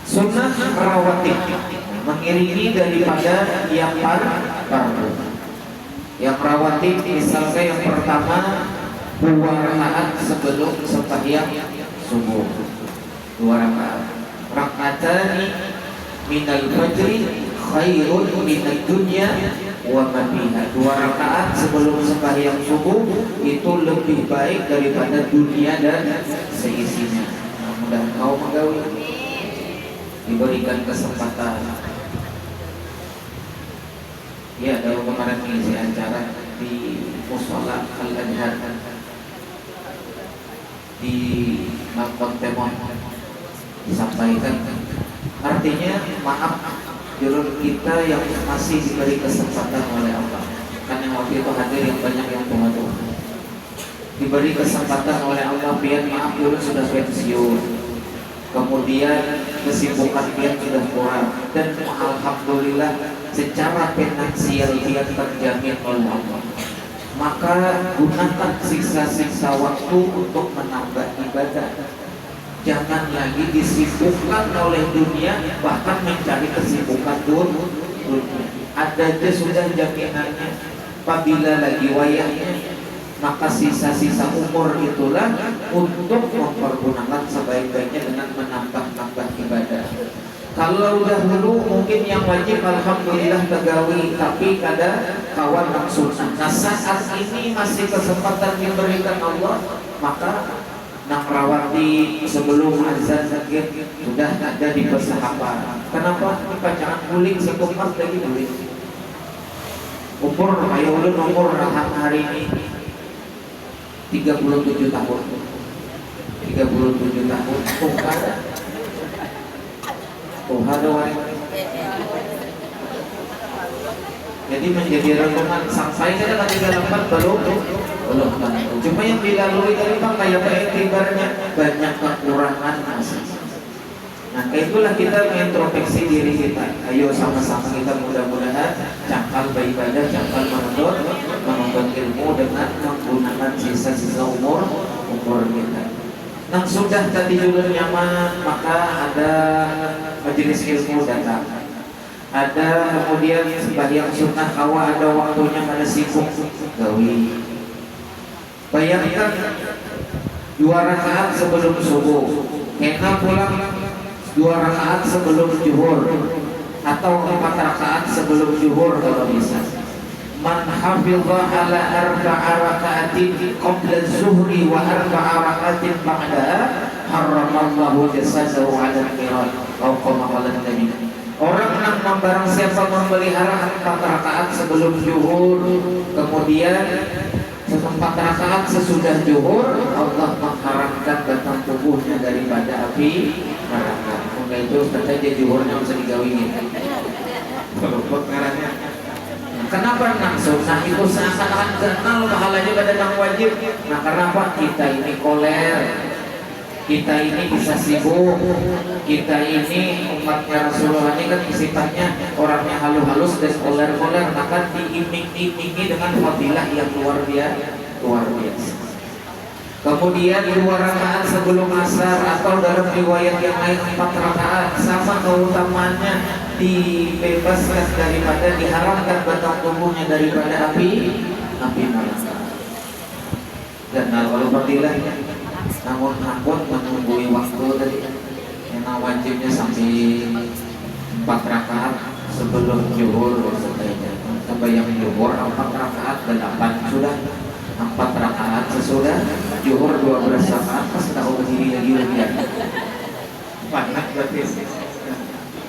Sunnah rawatib mengiringi daripada yang fardu. Yang rawatib misalnya yang pertama 2 rakaat sebelum sembahyang subuh. 2 rakaat. Rakatani minal fajri khairun minad dunya wa ma fiha. 2 rakaat sebelum sembahyang subuh itu lebih baik daripada dunia dan seisinya. Mudah kau menggawi diberikan kesempatan. Ya, dalam kemarin mengisi acara di Mushola Al-Adhar di Malkon Temon disampaikan, artinya maaf jurul kita yang masih diberi kesempatan oleh Allah. Kan yang waktu itu hadir yang banyak yang tua-tua, diberi kesempatan oleh Allah, biar maaf jurul sudah pensiun, kemudian kesibukan dia sudah kurang, dan alhamdulillah secara finansial dia terjamin oleh Allah. Maka gunakan siksa-siksa waktu untuk menambah ibadah. Jangan lagi disibukkan oleh dunia, bahkan mencari kesibukan dunia. Ada aja sudah jaminannya. Apabila lagi wayahnya, maka sisa-sisa umur itulah untuk mempergunakan sebaik-baiknya dengan menambah-nambah ibadah. Kalau dahulu mungkin yang wajib alhamdulillah tegawi, tapi kadang kawan langsung. Nah, saat ini masih kesempatan diberikan Allah, maka nak rawati sebelum azan sakit sudah ada di persahabatan. Kenapa? Ini pacaran kuling sekumpas lagi duit. Umur ayo ulun umur rahat hari ini 37 tahun. 37 tahun. Tuhan jadi menjadi renungan sampai kita tadi dalamkan belum. Cuma yang dilalui dari Bang kayak ibaratnya banyak kekurangan masih. Nah, itulah kita mengintrospeksi diri kita. Ayo sama-sama kita mudah-mudahan cakal beribadah, cakal menuntut ilmu dengan menggunakan sisa-sisa umur kita. Nah, sudah tadi dulu nyaman, maka ada majelis ilmu datang. ada kemudian sembahyang sunnah kawa ada waktunya kada sibuk gawi. Bayangkan 2 rakaat sebelum subuh, kena pulang 2 rakaat sebelum zuhur atau 4 rakaat sebelum zuhur kalau bisa. Man hafidha ala 4 rakaatin qabla zuhri wa 4 rakaatin ba'daha haramallahu jasadahu 'ala al-qirat. Atau kama qala Nabi. Orang yang barang siapa memelihara 4 rakaat sebelum zuhur, kemudian 4 rakaat sesudah zuhur, Allah mengharamkan batang tubuhnya daripada api neraka. Maka itu katanya zuhurnya bisa digawin. Kalau perkaranya, kenapa nang sunnah itu seakan-akan kenal pahalanya pada nang wajib? Nah, kenapa kita ini koler? Kita ini bisa sibuk, kita ini umatnya Rasulullah ini kan sifatnya orangnya halus-halus dan koler-koler, maka diiming-imingi dengan fadilah yang luar biasa. Kemudian 2 rakaat sebelum asar atau dalam riwayat yang lain 4 rakaat sama keutamaannya, dibebaskan daripada diharamkan batang tubuhnya daripada api neraka. Dan kalau fadilahnya namun ampun menunggui waktu tadi yang wajibnya sampai 4 rakaat sebelum zuhur setelahnya. Sembahyang zuhur 4 rakaat 8 sudah, 4 rakaat sesudah zuhur 12 rakaat pas tahu berdiri lagi ya. Banyak berarti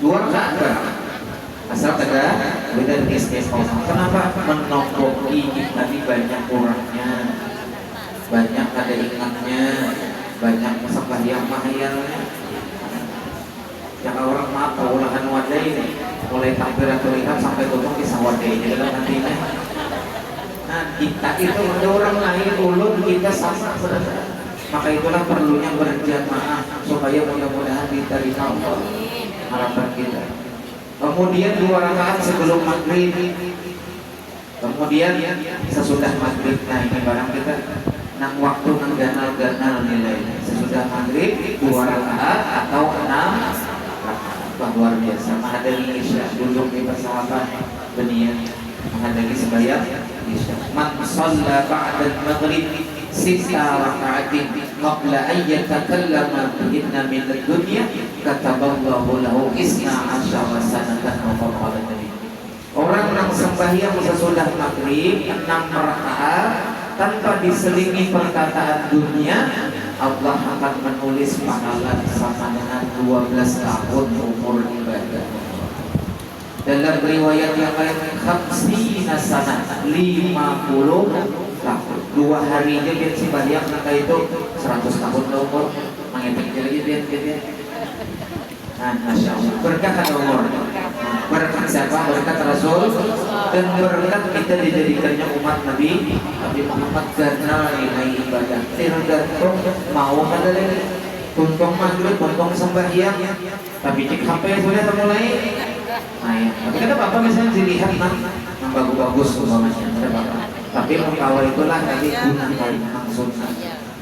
2 rakaat asal ada beda istiqomah. Kenapa menomboki tadi banyak kurangnya, banyak ada ingatnya, banyak sembahyang mahayalnya. Jangan orang maaf ulahan wadah ini mulai takbiran terlihat sampai tutup kisah wadah ini dalam nantinya. Nah, kita itu ada orang lain ulun kita sama saudara. Maka itulah perlunya berjamaah supaya mudah-mudahan diterima Allah harapan kita. Kemudian 2 rakaat sebelum maghrib, kemudian sesudah maghrib. Nah, ini barang kita nang waktu nang ganal nilainya. Sesudah maghrib 2 rakaat atau 6 rakaat. Luar biasa. Menghadiri isya, duduk di persahabat berniat menghadiri sembahyang isya. Man shalla ba'da al-maghrib 6 raka'atin qabla an yatakallama inna min ad-dunya kataballahu lahu 12 sanatan wa qala Nabi. Orang yang sembahyang sesudah maghrib 6 rakaat tanpa diselingi perkataan dunia, Allah akan menulis pahala sama dengan 12 tahun umur ibadah. Dalam riwayat yang lain 50 sanah 50 tahun. 2 hari dia biar sembahyang maka itu 100 tahun umur. Menghitung lagi dia. Nah, Masya Allah. Berkah umur. Berkat siapa? Berkat Rasul. Dan berkat kita dijadikannya umat Nabi Muhammad karena nilai ibadah. Tergantung mau ada lagi. Tuntung maghrib, tuntung sembahyang. Tapi cek HP sudah mulai. Nah, ya. Tapi kata Bapak misalnya dilihat yang bagus-bagus umpamanya. Ada Bapak. Tapi kalau itulah tadi gunakan maksudnya.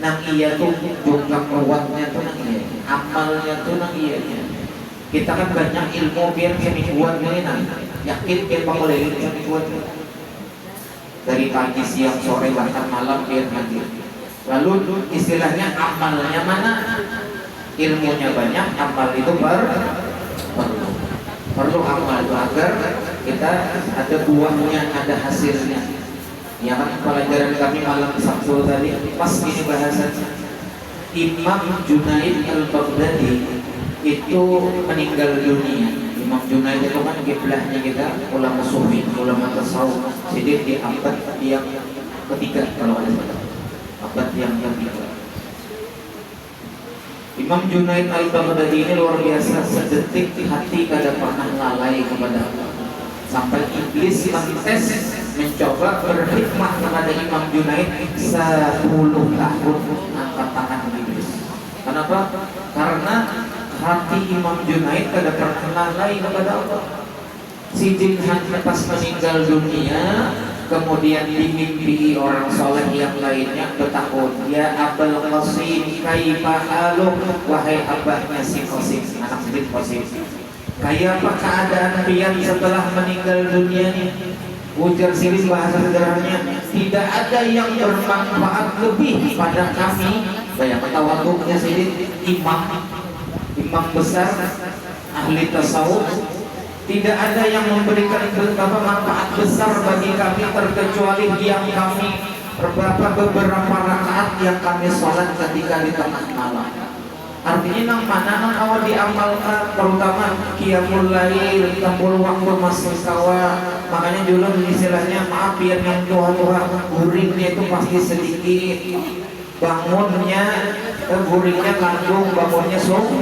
Nang iya tuh jumlah kuatnya tuh nang iya. Amalnya tuh nang iya. Kita kan banyak ilmu biar semingguan ini yakin kita boleh semingguan dari pagi siang sore bahkan malam biar nanti. Lalu istilahnya amalnya mana? Ilmunya banyak, amal itu perlu amal itu agar kita ada buahnya, ada hasilnya. Ya kan pelajaran kami malam Sabtu tadi pas ini bahasanya Imam Junaid al-Baghdadi itu meninggal dunia. Imam Junaid itu kan kiblahnya kita ulama sufi, ulama tasawuf. Jadi di abad yang ketiga kalau ada salah. Abad yang ketiga. Imam Junaid al-Baghdadi ini luar biasa, sedetik hati kada pernah lalai kepada Allah. Sampai iblis tes mencoba berkhidmat kepada Imam Junaid 10 tahun angkat tangan iblis. Kenapa? Karena hati Imam Junaid kada pernah lalai kepada Allah. Si Jinhan pas meninggal dunia, kemudian dimimpi orang soleh yang lainnya bertakun, ya Abul Qasim kaifa haluk, wahai abahnya si Qasim, anak sedikit Qasim, Kayak apa keadaan pian setelah meninggal dunia nih? Ujar Sirin bahasa sederhananya, tidak ada yang bermanfaat lebih pada kami. Bayangkan tawaduknya Sirin, imam besar, ahli tasawuf. Tidak ada yang memberikan manfaat besar bagi kami terkecuali diam kami beberapa rakaat yang kami sholat ketika di tengah malam. Artinya nang mana nang awal diamalkan, terutama qiyamul lail, tembul waktu masih kawa. Makanya dulu istilahnya maaf biar yang tua-tua guringnya itu pasti sedikit, bangunnya guringnya kandung, bangunnya sok.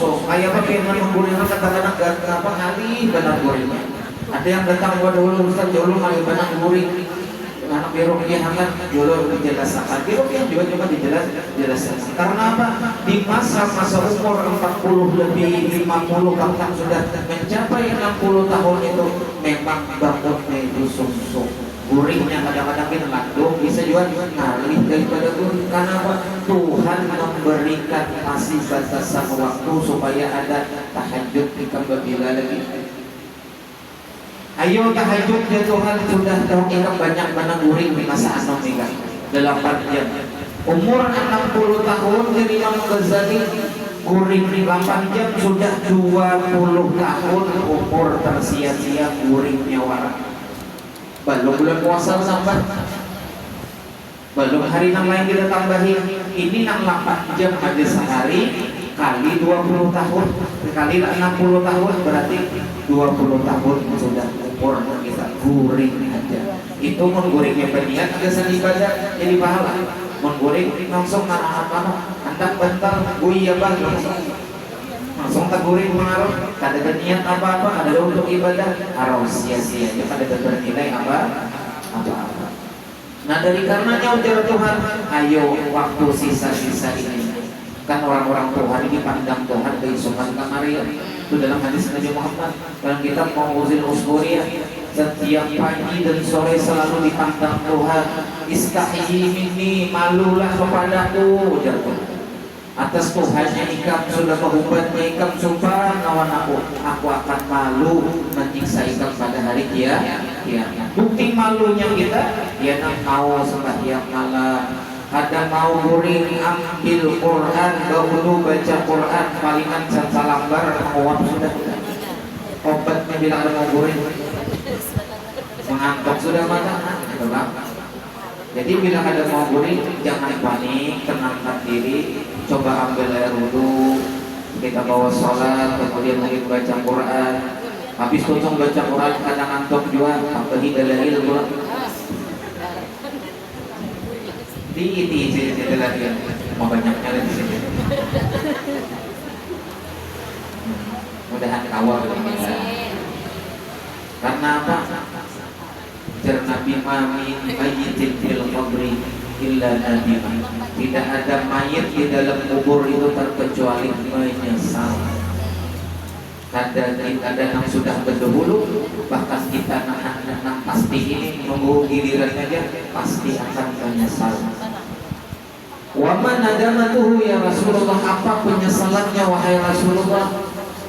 Kayak apa yang guringnya kadang-kadang gak apa kali benar guringnya. Ada yang datang gua dulu Ustaz dulu kali benar guring. Anak biru dia hangat dulu dijelaskan, biru yang juga dijelaskan. Karena apa? Di masa umur 40 lebih 50 bahkan sudah mencapai 60 tahun itu memang bangunnya itu sungsung. Guringnya kadang-kadang kita ngandung, bisa juga ngalih daripada guring. Karena apa? Tuhan memberikan masih batasan waktu supaya ada tahajud bila lagi. Ayo tahajud ya Tuhan, sudah tahu kita banyak mana guring di masa anom ini 8 jam. Umur 60 tahun jadi Imam Ghazali guring 8 jam, sudah 20 tahun umur tersia-sia guringnya warak. Belum bulan puasa sampai, belum hari yang lain kita tambahin. Ini 8 jam aja sehari kali 20 tahun kali 60 tahun berarti 20 tahun sudah umur kita guring aja. Itu menggorengnya berniat kesan ibadah jadi pahala. Menggoreng langsung apa antak bentar ya bang langsung tak goreng mengaruh, kada berniat apa-apa, ada untuk ibadah harus sia-sia aja, kada bernilai apa-apa. Nah dari karenanya ujar Tuhan, ayo waktu sisa-sisa ini kan orang-orang Tuhan ini pandang Tuhan keisungan kamariah itu dalam hadis Nabi Muhammad dalam kitab Mawuzil Usburiyah, setiap pagi dan sore selalu dipandang Tuhan. Istahyi minni, malulah kepadaku ujar Tuhan. Atas Tuhannya ikam sudah berubahnya ikam sumpah lawan aku akan malu menyiksa ikam pada hari kiamat. Bukti malunya kita dia mau sembahyang malam, ada mau guring ambil Quran, dahulu baca Quran palingan salambar menguap sudah. Obatnya bilang ada mau guring mengantuk sudah mata. Jadi bila ada mau guring jangan panik, tenangkan diri, coba ambil air wudhu, kita bawa sholat, kemudian mungkin baca Quran. Habis tutup baca Quran kadang ngantuk juga, tambahi dalil pula. Di lagi mau banyaknya di sini. Mudahan kawal kita. Karena apa? Jar Nabi mami mayyitin fil qabri illa nadima. Tidak ada mayit di dalam kubur itu terkecuali menyesal. Ada yang sudah berdahulu, bahkan kita nang pasti ini menunggu giliran aja pasti akan menyesal. Wa man nadamatuhu ya Rasulullah, apa penyesalannya wahai Rasulullah?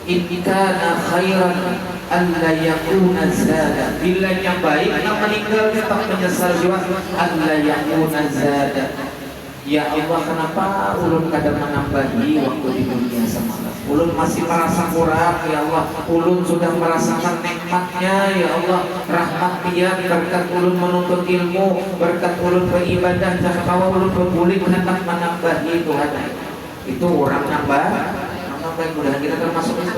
In kana khairan alla yakuna zada. Bila yang baik yang meninggal tetap menyesal juga alla yakuna zada. Ya Allah, kenapa ulun kadang menambahi waktu di dunia semalam? Ulun masih merasa kurang, ya Allah. Ulun sudah merasakan nikmatnya, ya Allah. Rahmat Dia berkat ulun menuntut ilmu, berkat ulun beribadah, jangan bawa ulun berbulik hendak menambahi Tuhan. Itu orang nambah, mudah-mudahan kita termasuk itu.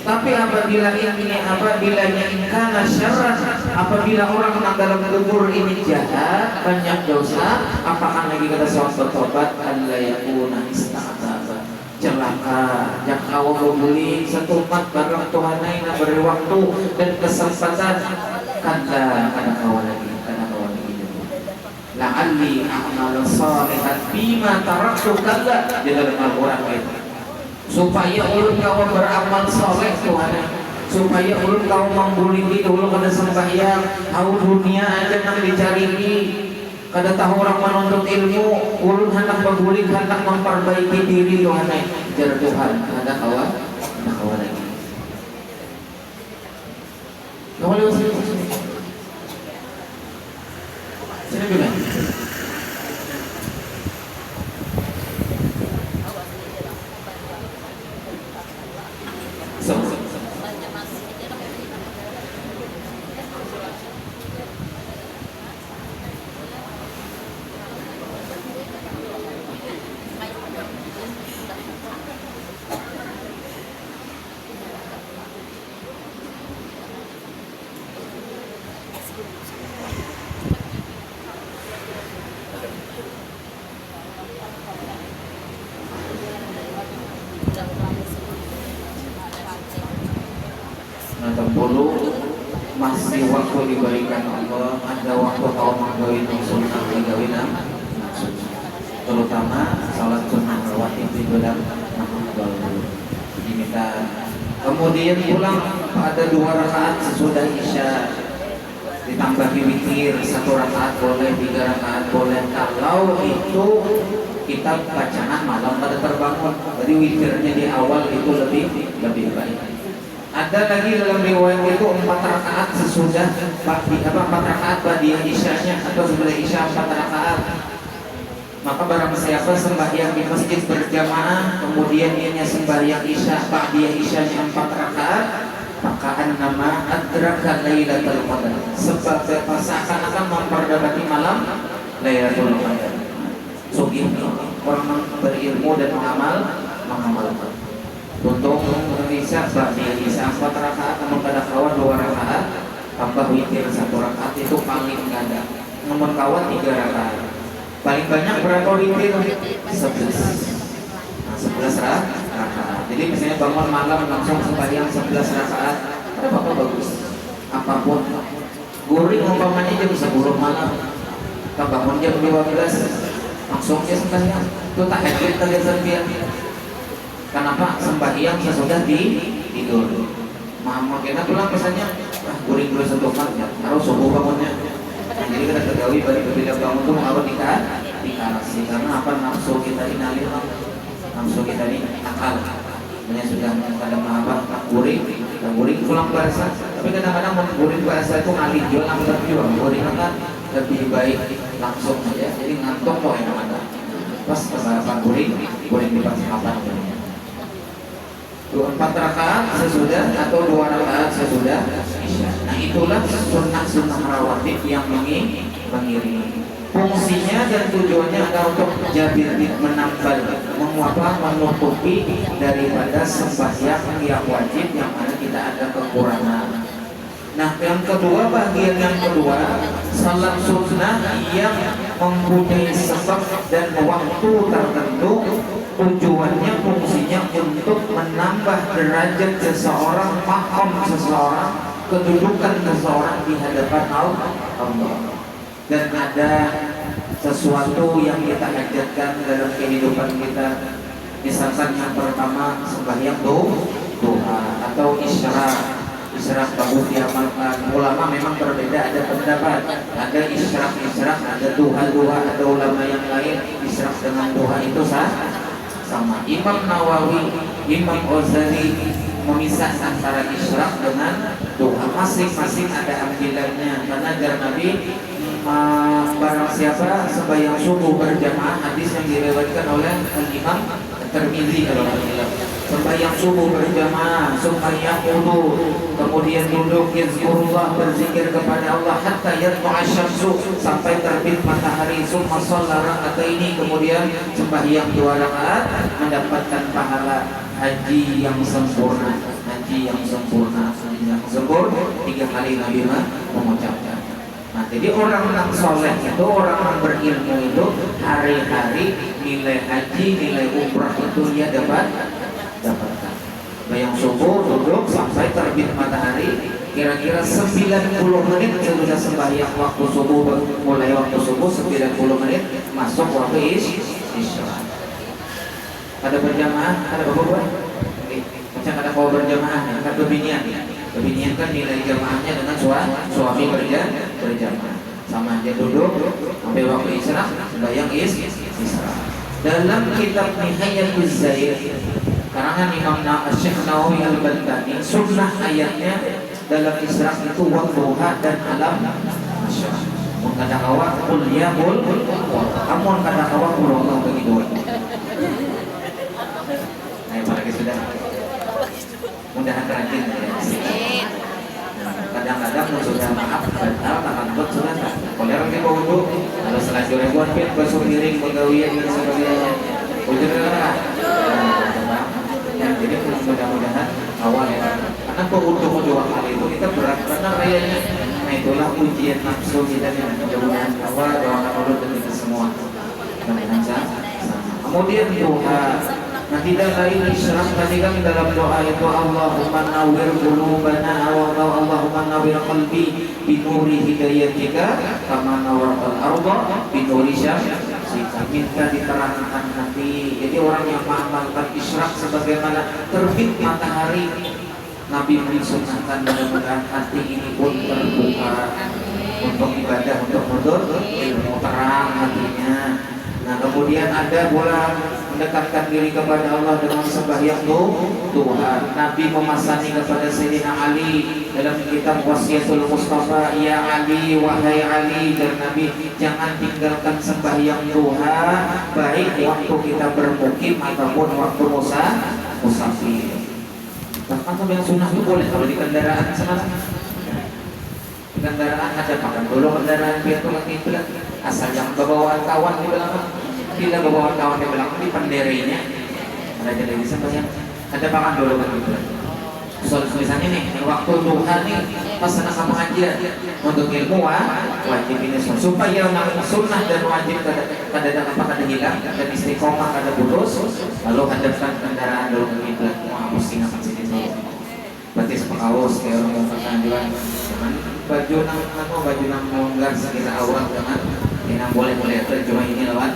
Tapi apabila ingkana syarran, apabila orang yang dalam kubur ini jahat, banyak dosa, apakah lagi kata seorang bertobat, alla yakuna ista'adzaba, celaka yang kau berbuli satu umat barang Tuhan lain beri waktu dan kesempatan kata kawan lagi la'alli a'malu shalihan bima taraktu kalla di dalam Al-Quran itu, supaya ulun kau beramal soleh Tuhan, supaya ulun kau membuli dulu kada sembahyang, tahu dunia aja nang dicari, kada tahu orang menuntut ilmu, ulun hendak berbuli, hendak memperbaiki diri Tuhan. Jar Tuhan ada kawan lagi. masih waktu diberikan Allah, ada waktu kau menggawin sunnah digawin terutama salat sunnah rawatib di bulan diminta. Kemudian pulang ada 2 rakaat sesudah isya, ditambah witir 1 rakaat boleh, 3 rakaat boleh. Kalau itu kita bacaan malam pada terbangun, jadi witirnya di awal itu lebih baik. Ada lagi dalam riwayat itu 4 rakaat sesudah 4 rakaat ba'diyah isyanya atau sesudah isya 4 rakaat. Maka barang siapa sembahyang di masjid berjamaah kemudian dia sembahyang isya ba'diyah isyanya 4 rakaat, maka nama adraka lailatul qadar, sebab seakan-akan memperdapati malam Lailatul Qadar. Sugih orang berilmu dan mengamalkan. Untuk Isya ba'diyah isya 4 rakaat, namun kada kawan 2 rakaat tambah witir 1 rakaat itu paling kada. Namun kawan 3 rakaat. Paling banyak berapa witir? 11. Nah, 11 rakaat. Jadi misalnya bangun malam langsung sembahyang 11 rakaat, ada apa bagus. Apapun. Guring umpamanya jam 10 malam, kita bangun jam 12 langsung dia sembahyang. Itu tak hajat kalian sendirian. Kenapa? Sembahyang sesudah tidur. Mama kita pulang misalnya, guring dulu 1 jam, harus subuh bangunnya. Nah, jadi kita ketahui bila bangun itu mengawal dikarasi karena apa, nafsu kita ini nafsu kita ini akal. Hanya sudah kadang apa guring pulang bahasa, tapi kadang-kadang mau guring bahasa itu ngalih jual angkat juga. Guring kan lebih baik langsung saja, jadi ngantuk kok yang ada. Pas apa guring di pas kapan? 4 rakaat sesudah atau 2 rakaat sesudah isya. Nah itulah sunnah rawatib yang mengiringi. Fungsinya dan tujuannya adalah untuk jabir menambal, menutupi daripada sembahyang yang wajib yang mana kita ada kekurangan. Nah yang kedua, bagian yang kedua, salat sunnah yang mempunyai sebab dan waktu tertentu. Tujuannya, fungsinya untuk menambah derajat seseorang, maqam seseorang, kedudukan seseorang di hadapan Allah. Dan ada sesuatu yang kita hajatkan dalam kehidupan kita. Misalkan yang pertama sembahyang duha atau isyraq bagus diamalkan. Ulama memang berbeda, ada pendapat. Ada isyraq, ada duha, ada ulama yang lain isyraq dengan duha itu sama. Imam Nawawi, Imam Ghazali memisah antara isyraq dengan duha. Masing-masing ada ambilannya. Karena ajar Nabi barang siapa sembahyang subuh berjamaah, hadis yang diriwayatkan oleh Imam Tirmidzi kalau tidak sembahyang subuh berjamaah, sembahyang wudu, kemudian duduk yazkurullah, berzikir kepada Allah hatta yatlu'a syamsu, sampai terbit matahari, summa shalla raka'ataini, kemudian sembahyang 2 rakaat, mendapatkan pahala haji yang sempurna. 3 kali Nabi mengucapkan. Nah, jadi orang yang soleh itu, orang yang berilmu itu hari-hari nilai haji, nilai umrah itu dia dapatkan. Bayang subuh duduk sampai terbit matahari, kira-kira 90 menit sesudah sembahyang waktu subuh, mulai waktu subuh 90 menit masuk waktu isya. Ada berjamaah, ada apa? Macam ada kau berjamaah, ada kebinian kan nilai jamaahnya dengan suami berjamaah. Sama aja duduk sampai waktu isya, sembahyang isya. Dalam kitab Nihayatuz Zaid karangan Imam Syekh Nawawi Al-Bantani, sunnah ayatnya dalam isra itu wadduha dan alam nasyr. Mun kada kawa qul ya qul, amun kada kawa qul Allah begitu. Nah, para sudah. mudah-mudahan rajin ya. Kadang-kadang sudah maaf batal akan buat sudah tak boleh orang yang wudhu kalau selanjut ribuan pin basuh piring pegawaian dan sebagainya wudhu lah ya jadi mudah-mudahan awal ya karena wudhu dua kali itu kita berat karena kayaknya nah itulah ujian nafsu kita yang mudah-mudahan awal doakan dulu dan kita semua mudah-mudahan sama kemudian doa. Nah tidak lain isyarat tadi kami dalam doa itu Allahumma nawwir qulubana wa Allahumma nawwir qalbi bi nuri hidayatika kama nawwartal arda bi nuri syamsika. Minta diterangkan hati. Jadi orang yang mengamalkan isyarat sebagaimana terbit matahari, Nabi mensunnahkan mudah-mudahan hati ini pun terbuka untuk ibadah, untuk menuntut ilmu, terang hatinya. Nah kemudian ada pula mendekatkan diri kepada Allah dengan sembahyang Tuhan. Nabi memasani kepada Sayyidina Ali dalam kitab Wasiyatul Mustafa, ya Ali, wahai Ali, dan Nabi jangan tinggalkan sembahyang Tuhan baik waktu kita bermukim ataupun waktu musafir. Bahkan sembahyang sunnah itu boleh kalau di kendaraan sekarang. Di kendaraan ada pakai dulu kendaraan biar tuh lagi asal jangan bawa kawan di belakang. Bila bawa kawan di belakang di penderenya ada jadi sembahyang ada pakan dulu kan gitu. Soal misalnya nih waktu Tuhan nih pas anak sama pengajian untuk ilmu wajib ini supaya namanya sunnah dan wajib kada hilang dan istiqomah kada putus lalu hadapkan kendaraan dulu ke kiblat. Wah mesti ngapain sini tuh. Berarti sepakaus kayak orang yang pertanjuan jangan baju nang longgar sekitar awal jangan yang boleh cuma ini lawan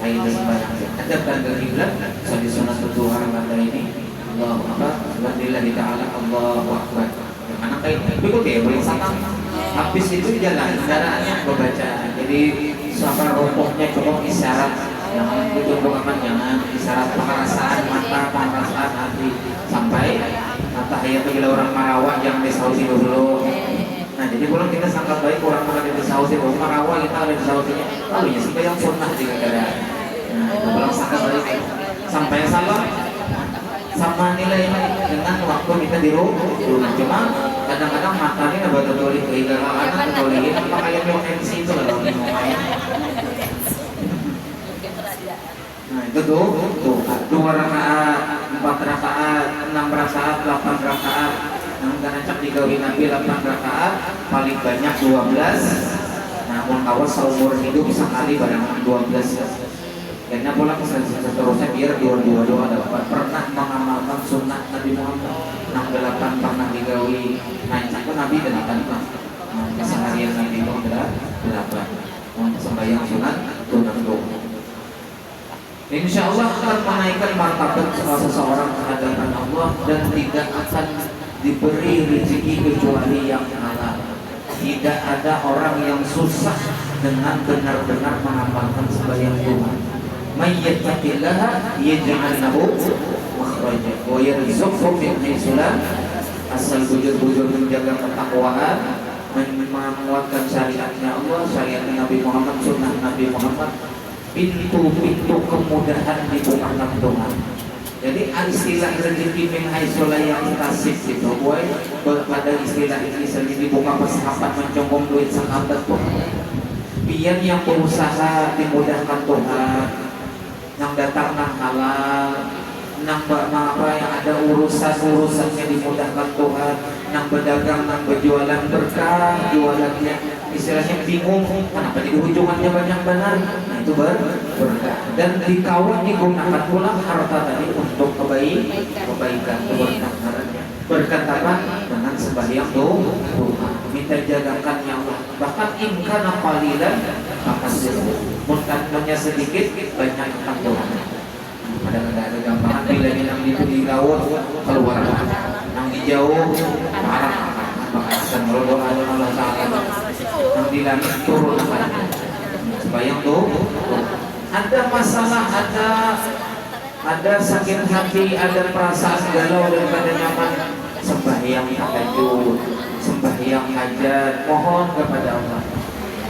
air sembahyang hadapkan ke kiblat soal sunat berdoa pada ini Allahu Akbar subhanallahi ta'ala Allahu Akbar anak kayak itu kayak boleh sama habis itu jalan kendaraannya membaca jadi sampai rokoknya cukup isyarat jangan cukup aman jangan isyarat perasaan mata perasaan hati sampai mata kayak bila orang marawak yang disauti dulu. Nah jadi pulang kita sangat baik orang ada di sauti orang marawak kita ada di sautinya lalu ya sampai yang sunnah di kendaraan. Nah itu pulang sangat baik sampai salah sama nilai dengan waktu kita di rumah cuma kadang-kadang matanya betul-betul kehilangan betul-betul apa kayak yang MC itu kalau mau main. Nah itu tuh 2 rakaat 4 rakaat 6 rakaat 8 rakaat namun karena cak digawi Nabi 8 rakaat paling banyak 12 namun awas seumur hidup sekali barang 12 karena pulang seterusnya biar dua dapat pernah mengamalkan sunnah Nabi Muhammad 68 pernah digawi nancak pun Nabi 8 keseharian Nabi itu 8 sembahyang sunat tunang doa. Insya Allah akan menaikkan martabat seseorang kehadapan Allah dan tidak akan diberi rezeki kecuali yang halal. Tidak ada orang yang susah dengan benar-benar mengamalkan sembahyang Tuhan. May yattaqillaha yaj'al lahu makhraja wa yarzuqhu min haitsu la asal bujur-bujur menjaga ketakwaan menguatkan syariatnya Allah, syariatnya Nabi Muhammad, sunnah Nabi Muhammad, pintu-pintu kemudahan dibukakan Tuhan. Jadi istilah rezeki min haitsu la yahtasib itu boy pada istilah ini sering dibuka persahabat mencongkong duit sahabat Tuhan. Biar yang berusaha dimudahkan Tuhan, yang datang nang halal, nang apa yang ada urusannya dimudahkan Tuhan, nang berdagang, nang berjualan berkah, jualannya istilahnya bingung, kenapa di ujungannya banyak benar, nah itu berkah. Dan dikawal digunakan pula harta tadi untuk kebaikan, keberkahan. Berkatakan dengan sembahyang doa, minta jagakan ya Allah. Bahkan ingkana qalilan makasih, mutanya sedikit banyak akan Tuhan. Kadang-kadang ada gampangan bila yang itu di laut keluar, yang di jauh marah, bahkan berdoa Allah Taala, yang di langit turun akan. Sembahyang doa. Ada masalah, ada sakit hati, ada perasaan galau daripada nyaman, sembahyang tahajud, sembahyang hajat, mohon kepada Allah.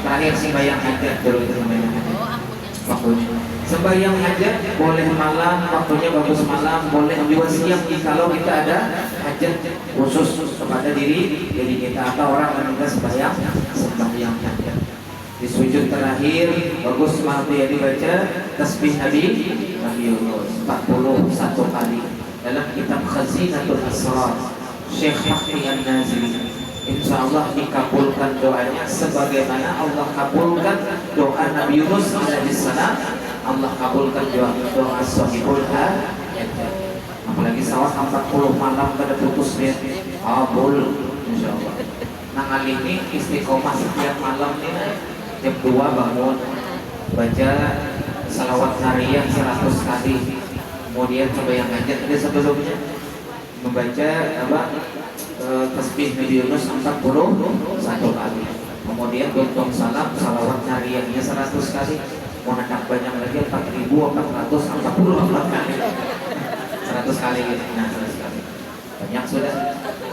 Terakhir sembahyang hajat dulu itu sembahyang hajat. Waktunya Sembahyang hajat boleh malam, waktunya bagus malam, boleh juga siang kalau kita ada hajat khusus kepada diri kita atau orang yang kita sembahyang hajat. Di sujud terakhir bagus malam dia dibaca tasbih Nabi Yunus 41 kali dalam kitab Khazinatul Asrar Syekh Mahdi An-Naziri. Insya Allah dikabulkan doanya sebagaimana Allah kabulkan doa Nabi Yunus alaihissalam. Allah kabulkan doa sahibul hajat. Apalagi sawah 40 malam pada putus dia kabul insya Allah. Nah kali ini istiqomah setiap malam ini jam 2 bangun baca salawat nariyah 100 kali. Kemudian sembahyang hajat tadi sebelumnya membaca tasbih Nabi Yunus 41 kali. Kemudian gontok salam salawat nariyahnya 100 kali. Mau hendak banyak lagi 4.444 kali. 100 kali gitu. Nah 100 kali banyak sudah.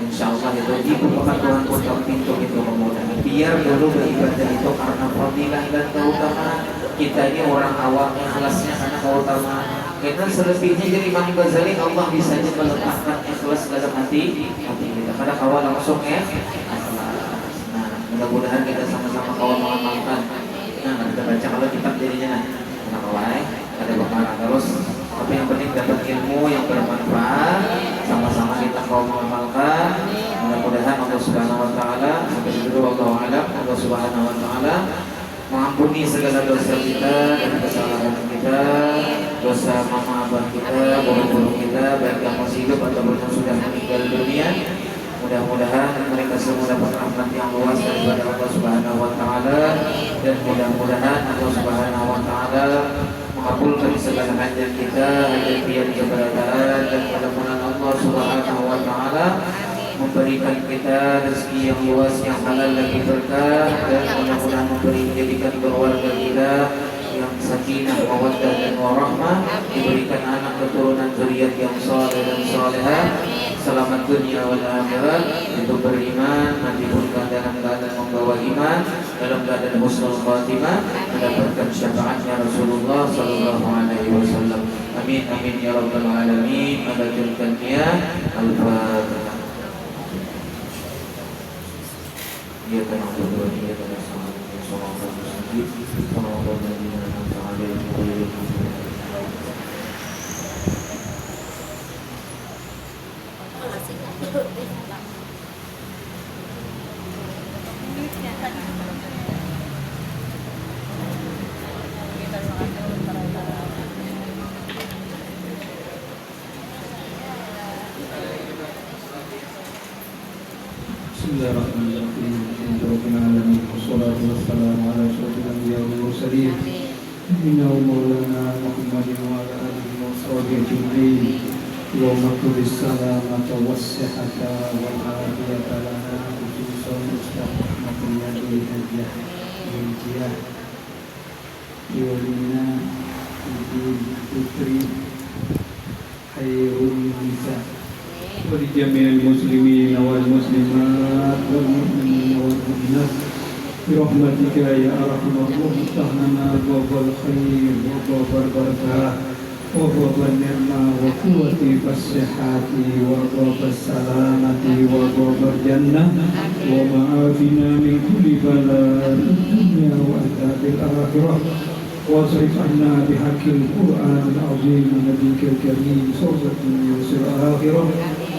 Insya Allah itu dibukakan Tuhan untuk pintu itu kemudahan. Biar dulu beribadah itu karena fadilah dan keutamaan. Kita ini orang awam yang ikhlasnya karena keutamaan. Karena selebihnya jadi Imam Ghazali Allah bisa meletakkan ikhlas dalam hati kita. Kadang awal langsung ikhlas. Nah mudah-mudahan kita sama-sama kawan mengamalkan. Nah kita baca kalau kitab jadinya nah awal ada bakaran terus. Tapi yang penting dapat ilmu yang bermanfaat. Sama-sama kita kawan mengamalkan. Mudah-mudahan Allah Subhanahu Wa Taala sampai dulu Allah alam Allah Subhanahu Wa Taala mengampuni segala dosa kita dan kesalahan kita, dosa mama abah kita, guru-guru kita, baik yang masih hidup ataupun yang sudah meninggal dunia. Mudah-mudahan mereka semua dapat rahmat yang luas daripada Allah Subhanahu Wa Taala dan mudah-mudahan Allah Subhanahu Wa Taala mengabulkan segala hajat kita, hajat pian keberadaan dan mudah-mudahan Allah Subhanahu Wa Taala memberikan kita rezeki yang luas, yang halal lagi berkah dan mudah-mudahan menjadikan keluarga kita yang sakinah, mawaddah dan warahmah, diberikan anak keturunan zuriat yang saleh dan salehah, selamat dunia wal akhirat, itu beriman, nanti pun dalam keadaan membawa iman, dalam keadaan husnul khatimah, mendapatkan syafaatnya Rasulullah sallallahu alaihi wasallam. Amin amin ya rabbal alamin. Abatul kaniyah al-fatihah. Dia kan Allah dia kan sama sallallahu alaihi Bismillahirrahmanirrahim. Alhamdulillahirabbil wassalatu wassalamu ala asyrofil anbiya'i wal mursalin. Inna maulana Muhammadin wa ala alihi wa sahbihi ajma'in. Allahumma qudis salamata was-sihhata wal afiyata lana khususan mustaqbal yadil hajjah hijjah yawmina idul fitri khairun nisa ولجميع المسلمين والمسلمات والمؤمنين والمؤمنات برحمتك يا أرحم الراحمين. افتح لنا أبواب الخير وأبواب البركة وأبواب النعمة وقوة الصحة وأبواب السلامة وأبواب الجنة ومعافنا من كل بلاء الدنيا وعذاب الآخرة. واصرف عنا بحق القرآن العظيم نبيك الكريم صوبة يسر آخرة.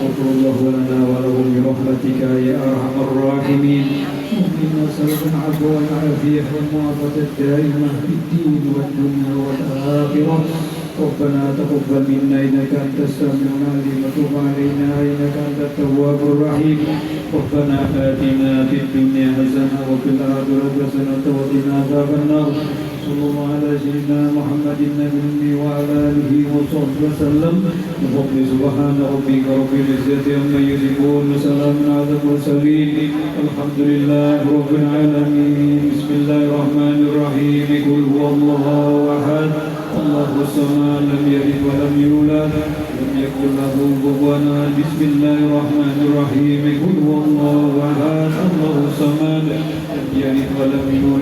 واغفر الله لنا ولهم برحمتك يا أرحم الراحمين. إنا نسألك العفو والعافية والمعافاة الدائمة في الدين والدنيا والآخرة. ربنا تقبل منا إنك أنت السميع العليم وتب علينا إنك أنت التواب الرحيم. ربنا آتنا في الدنيا حسنة وفي الآخرة حسنة وقنا عذاب النار. صلى الله على سيدنا محمد النبي وعلى آله وصحبه وسلم. بفضل سبحان ربك رب العزة عما يصفون وسلام على المرسلين الحمد لله رب العالمين. بسم الله الرحمن الرحيم. قل هو الله أحد الله الصمد لم يلد ولم يولد لم يكن له كفوا أحد. بسم الله الرحمن الرحيم. قل هو الله أحد الله الصمد لم يلد ولم يولد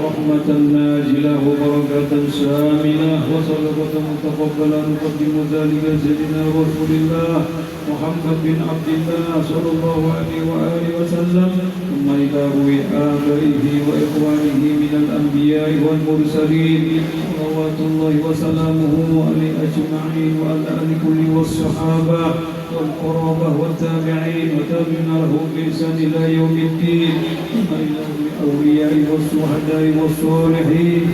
ورحمة نازلة وبركة شاملة وصدقة متقبلة نقدم ذلك سيدنا رسول الله محمد بن عبد الله صلى الله عليه وآله وسلم ثم إلى روح آبائه وإخوانه من الأنبياء والمرسلين صلوات الله وسلامه عليه أجمعين وعلى آل كل والصحابة والقرابة والتابعين وتابعين لهم بإحسان إلى يوم الدين ثم إلى الأولياء والشهداء والصالحين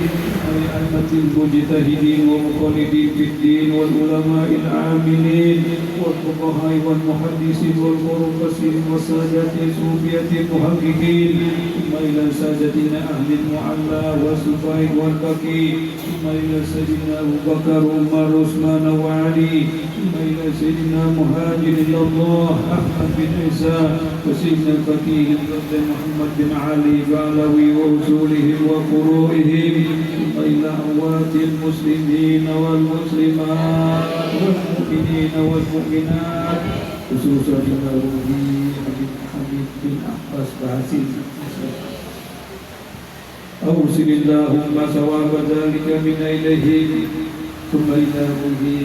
والأئمة المجتهدين والمخلدين في الدين والعلماء العاملين والفقهاء والمحدثين والمفسرين والسادة الصوفية المحققين ثم إلى سادتنا أهل المعلى والسفاء والبكي ثم إلى سيدنا أبو بكر وعمر وعثمان وعلي ثم إلى سيدنا مهاجر إلى الله أحمد بن عيسى وسيدنا الفقيه القدر محمد بن علي بعلوي وأصولهم وفروعهم ثم إلى أموات المسلمين والمسلمات والمؤمنين والمؤمنات خصوصا روحي حبيب بن عباس باسل أوصل اللهم ثواب ذلك من إليه ثم إلى روحي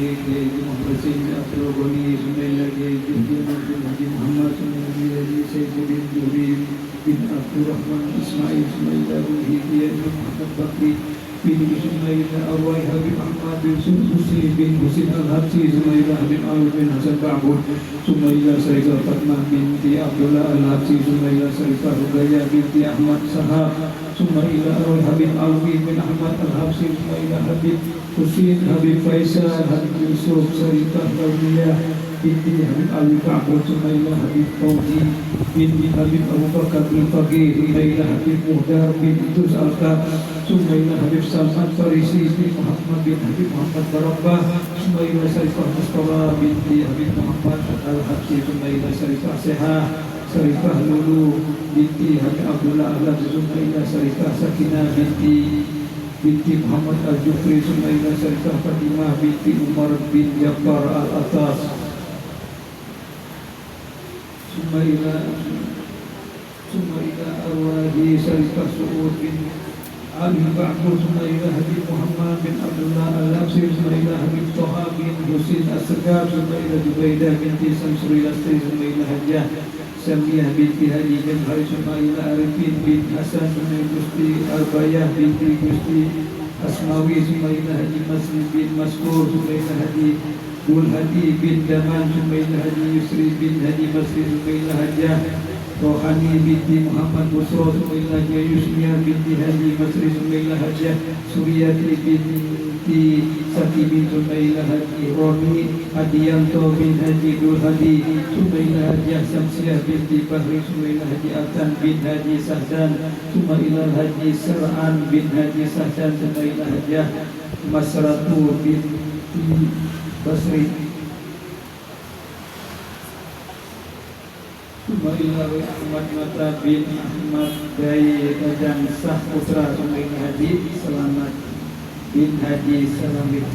محمد سيد عبد الغني ثم إلى محمد ثم إلى سيد بن جبريل بن عبد الرحمن إسماعيل ثم إلى روحي محمد بكري بن ثم إلى أرواح حبيب أحمد بن حسين بن حسين الحبسي ثم إلى حبيب عمرو بن حسن بعبد ثم إلى سيدة فاطمة بنت عبد الله الحبسي ثم إلى سيدة رقية بنت أحمد سحاب ثم إلى أرواح حبيب علوي بن أحمد الحبسي ثم إلى حبيب حسين حبيب فيصل حبيب يوسف سيدة رقية بنت حبيب علي بعبد ثم إلى حبيب فوزي بنت حبيب أبو بكر بن فقيه ثم إلى حبيب مهدار بن إدريس الكاب ثم إلى حبيب سلمان فريسي بن محمد بن حبيب محمد بربة ثم إلى شريفة مصطفى بنت حبيب محمد الحبسي ثم إلى شريفة سحا شريفة لولو بنت حبيب عبد الله الحبسي ثم إلى شريفة سكينة بنت محمد الجفري ثم إلى شريفة فاطمة بنت عمر بن جبار الأطاس ثم إلى أرواح شريفة سعود بن علي بعبد ثم إلى حبيب محمد بن عبد الله الحبسي ثم إلى حبيب طه بن حسين السكاب ثم إلى جبيدة بنت سمسر الأسري ثم إلى حجة سمية بنت هدي بن حارث ثم إلى عارفين بن حسن ثم إلى قسطي أربية بنت قسطي أسماوي ثم إلى هدي مسلم بن مسكور ثم إلى هدي والهدي بن دمان ثم إلى هدي يسري بن هدي مسلم ثم إلى حجة روحاني بنت محمد بصرى ثم إلى يوسمية بنت هدي مسري ثم إلى حجة سورياتي بنت سكيب ثم إلى هدي رامي هديانتو بن هدي دول هدي ثم إلى هدي شمسية بنت بحري ثم إلى هدي أتان بن هدي سهدان ثم إلى هدي سرعان بن هدي سهدان ثم إلى هدي مسراتو بنت بصري ثم إلى أحمد Mata bin Ahmad Dai Rajang Sah Putra ثم إلى هدي سلامات bin Haji Salamit